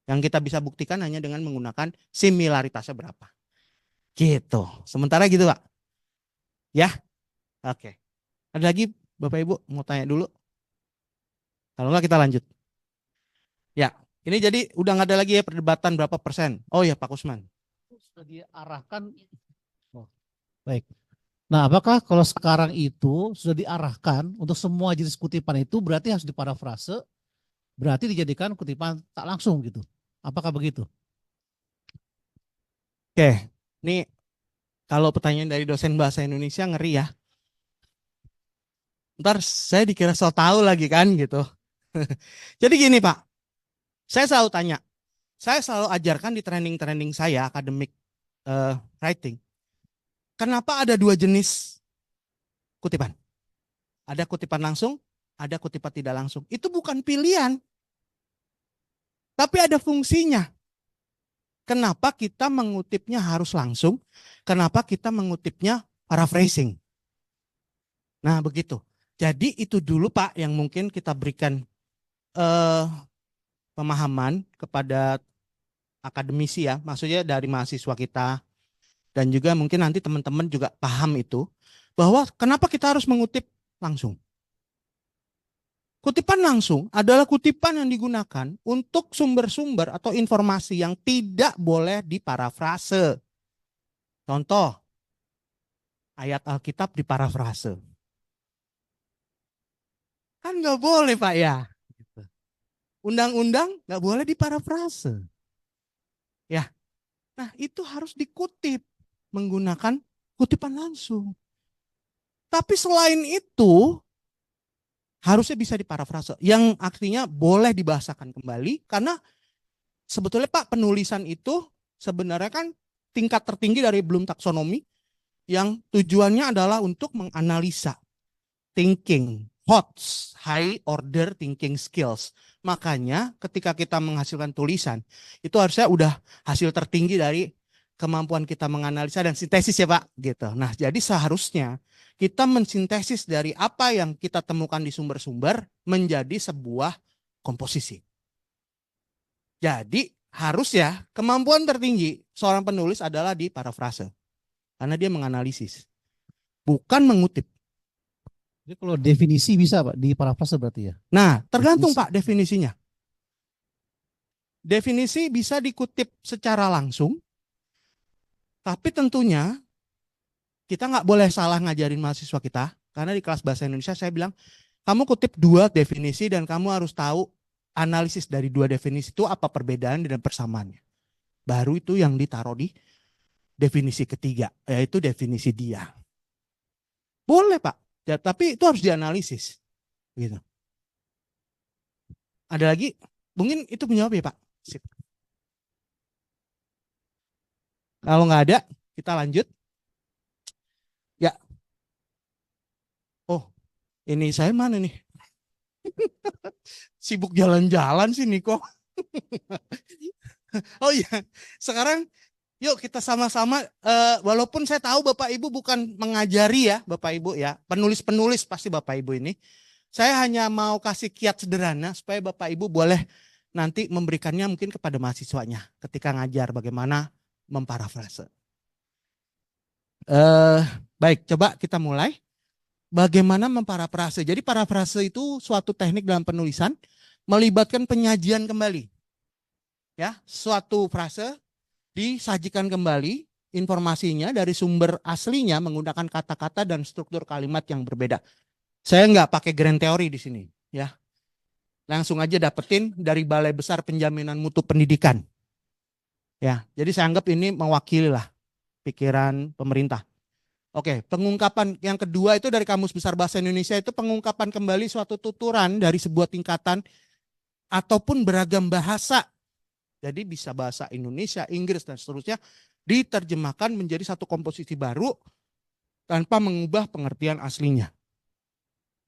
Yang kita bisa buktikan hanya dengan menggunakan similaritasnya berapa. Gitu. Sementara gitu Pak. Ya, oke. Ada lagi Bapak Ibu mau tanya dulu? Kalau enggak kita lanjut. Ya, ini jadi udah nggak ada lagi ya perdebatan berapa persen. Oh ya Pak Kusman. Sudah diarahkan. Oh, baik. Nah, apakah kalau sekarang itu sudah diarahkan untuk semua jenis kutipan itu berarti harus diparafrase, berarti dijadikan kutipan tak langsung gitu. Apakah begitu? Oke, ini kalau pertanyaan dari dosen bahasa Indonesia ngeri ya. Ntar saya dikira so tahu lagi kan gitu. Jadi gini Pak, saya selalu tanya, saya selalu ajarkan di training-training saya akademik writing. Kenapa ada dua jenis kutipan? Ada kutipan langsung, ada kutipan tidak langsung. Itu bukan pilihan, tapi ada fungsinya. Kenapa kita mengutipnya harus langsung? Kenapa kita mengutipnya paraphrasing? Nah begitu. Jadi itu dulu Pak yang mungkin kita berikan eh, pemahaman kepada akademisi ya, maksudnya dari mahasiswa kita dan juga mungkin nanti teman-teman juga paham itu bahwa kenapa kita harus mengutip langsung. Kutipan langsung adalah kutipan yang digunakan untuk sumber-sumber atau informasi yang tidak boleh diparafrase. Contoh, ayat Alkitab diparafrase. Kan nggak boleh Pak ya. Undang-undang nggak boleh diparafrase. Ya, nah itu harus dikutip menggunakan kutipan langsung. Tapi selain itu harusnya bisa diparafrase yang artinya boleh dibahasakan kembali karena sebetulnya Pak penulisan itu sebenarnya kan tingkat tertinggi dari Bloom taksonomi yang tujuannya adalah untuk menganalisa thinking, HOTS, high order thinking skills. Makanya ketika kita menghasilkan tulisan itu harusnya udah hasil tertinggi dari kemampuan kita menganalisa dan sintesis ya Pak gitu. Nah, jadi seharusnya kita mensintesis dari apa yang kita temukan di sumber-sumber menjadi sebuah komposisi. Jadi harus ya kemampuan tertinggi seorang penulis adalah di parafrase karena dia menganalisis, bukan mengutip. Jadi kalau definisi bisa Pak diparafrase berarti ya. Nah, tergantung Definisi. Pak definisinya. Definisi bisa dikutip secara langsung, tapi tentunya kita nggak boleh salah ngajarin mahasiswa kita, karena di kelas bahasa Indonesia saya bilang, kamu kutip dua definisi dan kamu harus tahu analisis dari dua definisi itu apa perbedaan dan persamaannya. Baru itu yang ditaruh di definisi ketiga, yaitu definisi dia. Boleh Pak, ya, tapi itu harus dianalisis. Gitu. Ada lagi? Mungkin itu menjawab ya Pak. Sip. Kalau nggak ada, kita lanjut. Ya, oh ini saya mana nih? Sibuk jalan-jalan sih Niko. Oh iya, sekarang yuk kita sama-sama, walaupun saya tahu Bapak Ibu bukan mengajari ya Bapak Ibu ya, penulis-penulis pasti Bapak Ibu ini. Saya hanya mau kasih kiat sederhana supaya Bapak Ibu boleh nanti memberikannya mungkin kepada mahasiswanya ketika ngajar bagaimana memparafrase. Baik, coba kita mulai. Bagaimana memparafrase? Jadi parafrase itu suatu teknik dalam penulisan melibatkan penyajian kembali. Ya, suatu frase disajikan kembali informasinya dari sumber aslinya menggunakan kata-kata dan struktur kalimat yang berbeda. Saya nggak pakai grand teori di sini, ya. Langsung aja dapetin dari Balai Besar Penjaminan Mutu Pendidikan. Ya, jadi saya anggap ini mewakili lah pikiran pemerintah. Oke, pengungkapan yang kedua itu dari Kamus Besar Bahasa Indonesia itu pengungkapan kembali suatu tuturan dari sebuah tingkatan ataupun beragam bahasa. Jadi bisa bahasa Indonesia, Inggris dan seterusnya diterjemahkan menjadi satu komposisi baru tanpa mengubah pengertian aslinya.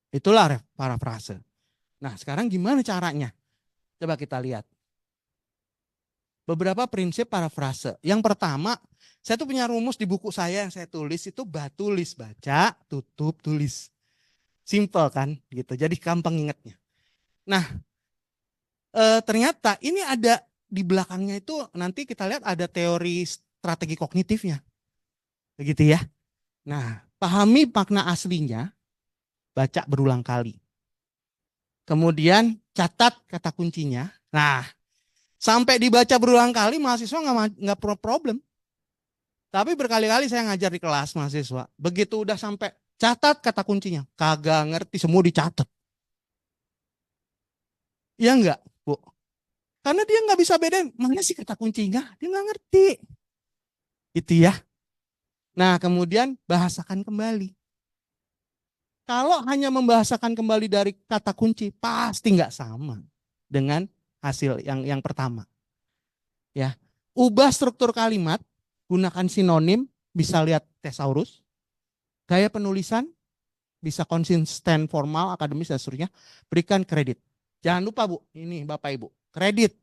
Itulah parafrase. Nah, sekarang gimana caranya? Coba kita lihat. Beberapa prinsip parafrase. Yang pertama, saya tuh punya rumus di buku saya yang saya tulis itu tulis, baca, tutup, tulis. Simple kan gitu. Jadi gampang ingatnya. Nah, ternyata ini ada di belakangnya itu nanti kita lihat ada teori strategi kognitifnya. Begitu ya. Nah, pahami makna aslinya, baca berulang kali. Kemudian catat kata kuncinya. Nah, sampai dibaca berulang kali mahasiswa nggak problem. Tapi berkali-kali saya ngajar di kelas mahasiswa. Begitu udah sampai catat kata kuncinya. Kagak ngerti, semua dicatat. Iya enggak, Bu? Karena dia nggak bisa bedain mana sih kata kuncinya. Dia nggak ngerti. Itu ya. Nah, kemudian bahasakan kembali. Kalau hanya membahasakan kembali dari kata kunci, pasti nggak sama dengan hasil yang pertama. Ya, ubah struktur kalimat, gunakan sinonim, bisa lihat thesaurus. Gaya penulisan, bisa konsisten, formal, akademis, dan seterusnya. Berikan kredit. Jangan lupa Bu, ini Bapak Ibu, kredit.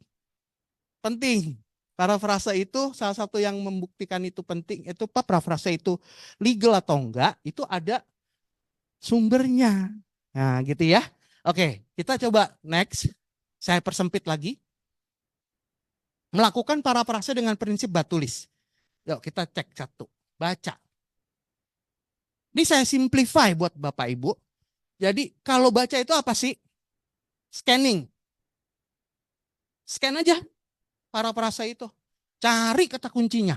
Penting. Parafrase itu salah satu yang membuktikan itu penting. Itu parafrase itu legal atau enggak, itu ada sumbernya. Nah gitu ya. Oke, kita coba next. Saya persempit lagi. Melakukan parafrase dengan prinsip batulis. Yuk kita cek satu. Baca. Ini saya simplify buat Bapak Ibu. Jadi kalau baca itu apa sih? Scanning. Scan aja parafrase itu. Cari kata kuncinya.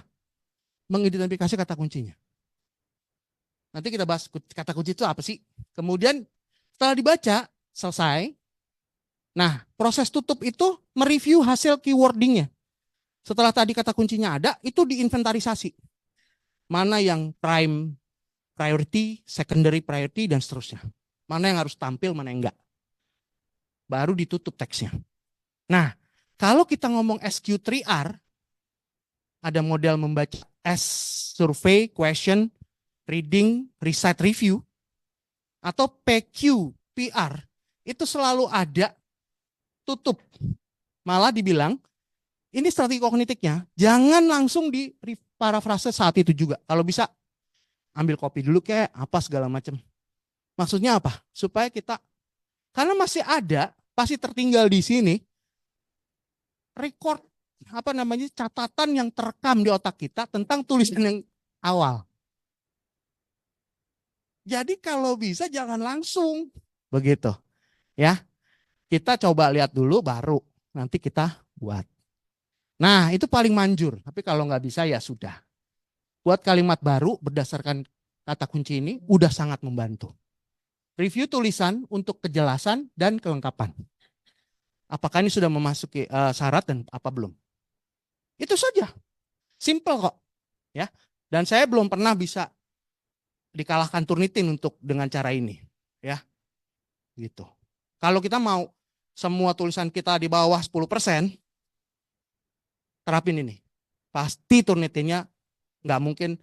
Mengidentifikasi kata kuncinya. Nanti kita bahas kata kunci itu apa sih. Kemudian setelah dibaca, selesai. Nah, proses tutup itu mereview hasil keywordingnya. Setelah tadi kata kuncinya ada, itu diinventarisasi. Mana yang prime priority, secondary priority, dan seterusnya. Mana yang harus tampil, mana yang enggak. Baru ditutup teksnya. Nah, kalau kita ngomong SQ3R, ada model membaca S, survey, question, reading, recite, review, atau PQ, PR, itu selalu ada tutup. Malah dibilang, ini strategi kognitifnya, jangan langsung di parafrase saat itu juga. Kalau bisa, ambil kopi dulu kayak apa segala macam. Maksudnya apa? Supaya kita, karena masih ada, pasti tertinggal di sini, record, catatan yang terekam di otak kita tentang tulisan yang awal. Jadi kalau bisa jangan langsung. Begitu. Ya. Kita coba lihat dulu baru nanti kita buat. Nah, itu paling manjur. Tapi kalau nggak bisa ya sudah. Buat kalimat baru berdasarkan kata kunci ini udah sangat membantu. Review tulisan untuk kejelasan dan kelengkapan. Apakah ini sudah memasuki syarat dan apa belum? Itu saja. Simple kok. Ya. Dan saya belum pernah bisa dikalahkan Turnitin untuk dengan cara ini. Ya. Gitu. Kalau kita mau semua tulisan kita di bawah 10%, terapin ini. Pasti Turnitinnya nggak mungkin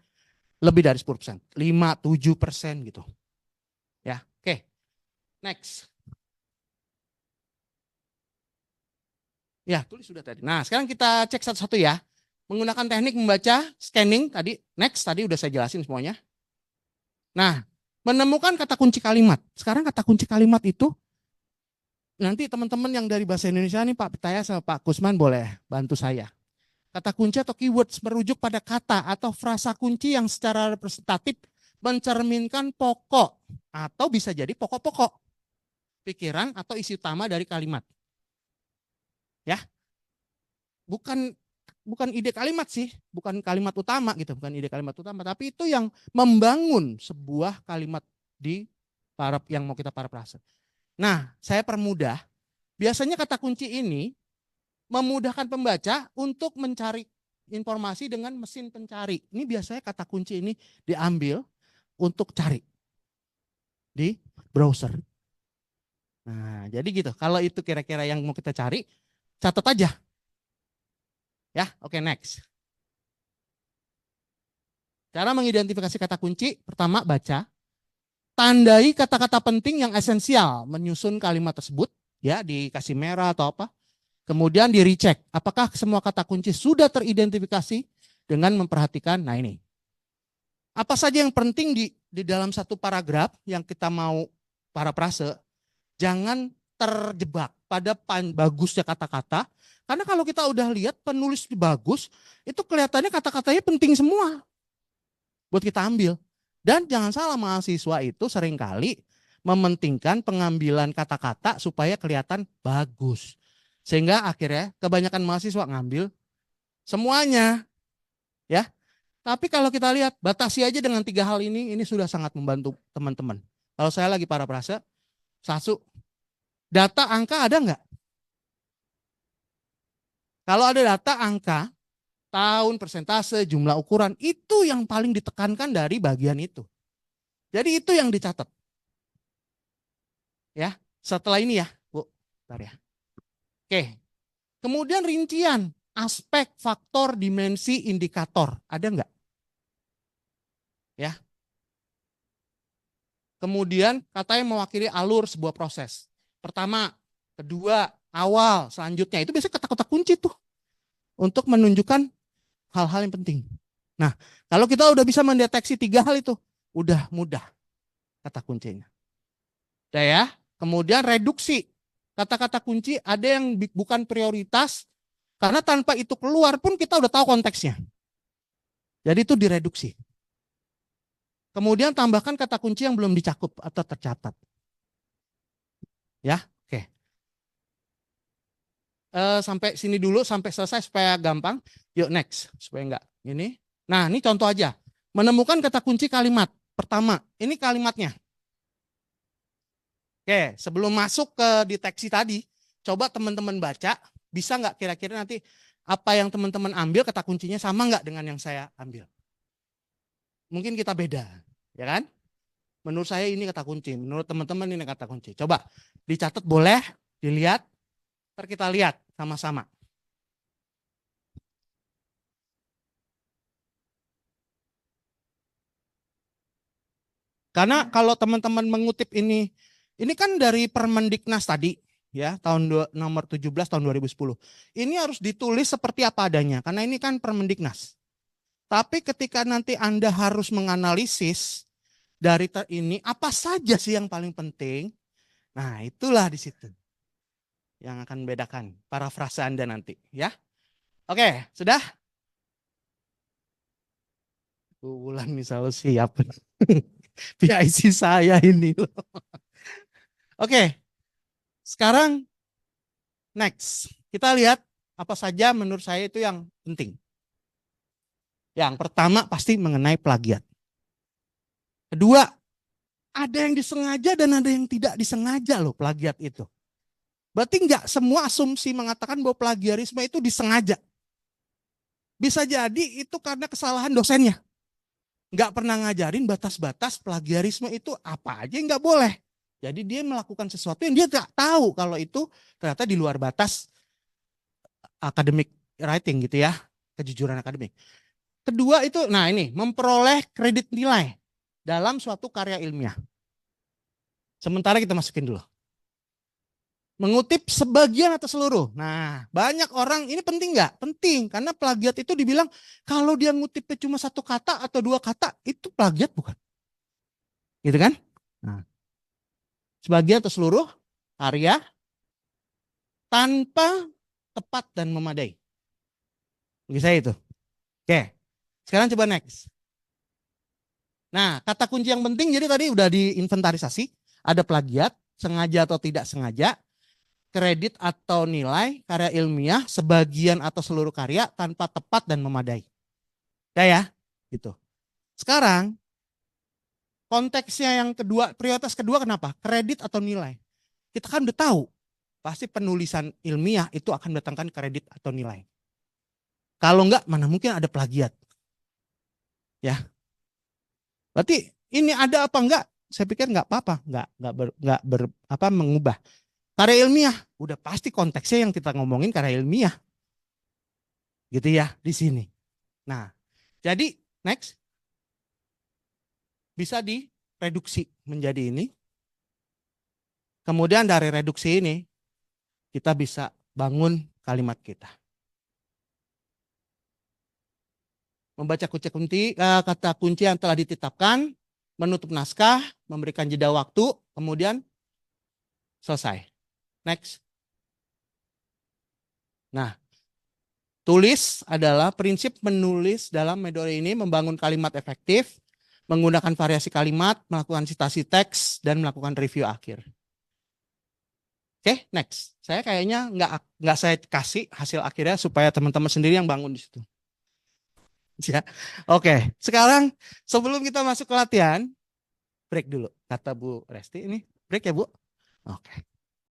lebih dari 10%. 5-7% gitu. Ya, oke. Next. Ya, tulis sudah tadi. Nah, sekarang kita cek satu-satu ya. Menggunakan teknik membaca, scanning tadi. Next, tadi udah saya jelasin semuanya. Nah, menemukan kata kunci kalimat. Sekarang kata kunci kalimat itu nanti teman-teman yang dari bahasa Indonesia nih Pak Pitaya sama Pak Kusman boleh bantu saya. Kata kunci atau keywords merujuk pada kata atau frasa kunci yang secara representatif mencerminkan pokok atau bisa jadi pokok-pokok pikiran atau isi utama dari kalimat. Ya. Bukan ide kalimat sih, bukan kalimat utama gitu, bukan ide kalimat utama, tapi itu yang membangun sebuah kalimat di yang mau kita parafrase. Nah, saya permudah. Biasanya kata kunci ini memudahkan pembaca untuk mencari informasi dengan mesin pencari. Ini biasanya kata kunci ini diambil untuk cari di browser. Nah, jadi gitu. Kalau itu kira-kira yang mau kita cari, catat aja. Ya, oke, next. Cara mengidentifikasi kata kunci, pertama baca. Tandai kata-kata penting yang esensial menyusun kalimat tersebut, ya dikasih merah atau apa. Kemudian di recheck, apakah semua kata kunci sudah teridentifikasi dengan memperhatikan, nah ini. Apa saja yang penting di dalam satu paragraf yang kita mau parafrase, jangan terjebak pada bagusnya kata-kata. Karena kalau kita udah lihat penulis bagus, itu kelihatannya kata-katanya penting semua buat kita ambil. Dan jangan salah, mahasiswa itu seringkali mementingkan pengambilan kata-kata supaya kelihatan bagus. Sehingga akhirnya kebanyakan mahasiswa ngambil semuanya, ya. Tapi kalau kita lihat, batasi aja dengan 3 hal ini sudah sangat membantu teman-teman. Kalau saya lagi parafrase, satu, data angka ada nggak? Kalau ada data angka, tahun, persentase, jumlah ukuran, itu yang paling ditekankan dari bagian itu. Jadi itu yang dicatat. Ya, setelah ini ya, Bu. Bentar ya. Oke. Kemudian rincian, aspek, faktor, dimensi, indikator. Ada nggak? Ya. Kemudian katanya mewakili alur sebuah proses. Pertama, kedua, awal, selanjutnya. Itu biasanya kata-kata kunci tuh. Untuk menunjukkan hal-hal yang penting. Nah, kalau kita udah bisa mendeteksi 3 hal itu, udah mudah kata kuncinya. Udah ya. Kemudian reduksi. Kata-kata kunci ada yang bukan prioritas, karena tanpa itu keluar pun kita udah tahu konteksnya. Jadi itu direduksi. Kemudian tambahkan kata kunci yang belum dicakup atau tercatat. Ya, oke. Sampai sini dulu, sampai selesai supaya gampang. Yuk next, supaya enggak ini. Nah, ini contoh aja. Menemukan kata kunci kalimat. Pertama, ini kalimatnya. Oke, sebelum masuk ke deteksi tadi, coba teman-teman baca, bisa nggak kira-kira nanti apa yang teman-teman ambil kata kuncinya sama nggak dengan yang saya ambil? Mungkin kita beda, ya kan? Menurut saya ini kata kunci, menurut teman-teman ini kata kunci. Coba dicatat boleh, dilihat, ntar kita lihat sama-sama. Karena kalau teman-teman mengutip ini kan dari Permendiknas tadi, ya, nomor 17 tahun 2010. Ini harus ditulis seperti apa adanya, karena ini kan Permendiknas. Tapi ketika nanti Anda harus menganalisis dari ini, apa saja sih yang paling penting? Nah, itulah di situ yang akan membedakan parafrase Anda nanti, ya. Oke, sudah? Bulan misalnya siap. PIC saya ini. Oke, sekarang next. Kita lihat apa saja menurut saya itu yang penting. Yang pertama pasti mengenai plagiat. Kedua, ada yang disengaja dan ada yang tidak disengaja loh plagiat itu. Berarti enggak semua asumsi mengatakan bahwa plagiarisme itu disengaja. Bisa jadi itu karena kesalahan dosennya. Enggak pernah ngajarin batas-batas plagiarisme itu apa aja enggak boleh. Jadi dia melakukan sesuatu yang dia tidak tahu kalau itu ternyata di luar batas academic writing gitu ya, kejujuran akademik. Kedua itu, nah ini, memperoleh kredit nilai dalam suatu karya ilmiah. Sementara kita masukin dulu. Mengutip sebagian atau seluruh. Nah, banyak orang, ini penting nggak? Penting, karena plagiat itu dibilang kalau dia ngutipnya cuma 1 kata atau 2 kata, itu plagiat bukan? Gitu kan? Nah, sebagian atau seluruh karya tanpa tepat dan memadai. Bagi saya itu. Oke, sekarang coba next. Nah, kata kunci yang penting jadi tadi udah diinventarisasi. Ada plagiat, sengaja atau tidak sengaja, kredit atau nilai, karya ilmiah, sebagian atau seluruh karya tanpa tepat dan memadai. Ya, gitu. Sekarang, konteksnya yang kedua, prioritas kedua kenapa? Kredit atau nilai. Kita kan udah tahu, pasti penulisan ilmiah itu akan mendatangkan kredit atau nilai. Kalau enggak, mana mungkin ada plagiat. Ya. Berarti ini ada apa enggak? Saya pikir enggak apa-apa, enggak mengubah. Karya ilmiah, udah pasti konteksnya yang kita ngomongin karya ilmiah. Gitu ya, di sini. Nah, jadi next. Bisa direduksi menjadi ini. Kemudian dari reduksi ini, kita bisa bangun kalimat kita. Membaca kata kunci yang telah ditetapkan, menutup naskah, memberikan jeda waktu, kemudian selesai. Next. Nah, tulis adalah prinsip menulis dalam metode ini membangun kalimat efektif, menggunakan variasi kalimat, melakukan citasi teks, dan melakukan review akhir. Oke, next. Saya kayaknya nggak saya kasih hasil akhirnya supaya teman-teman sendiri yang bangun di situ. Ya, oke. Sekarang sebelum kita masuk ke latihan, break dulu. Kata Bu Resti ini break ya Bu. Oke.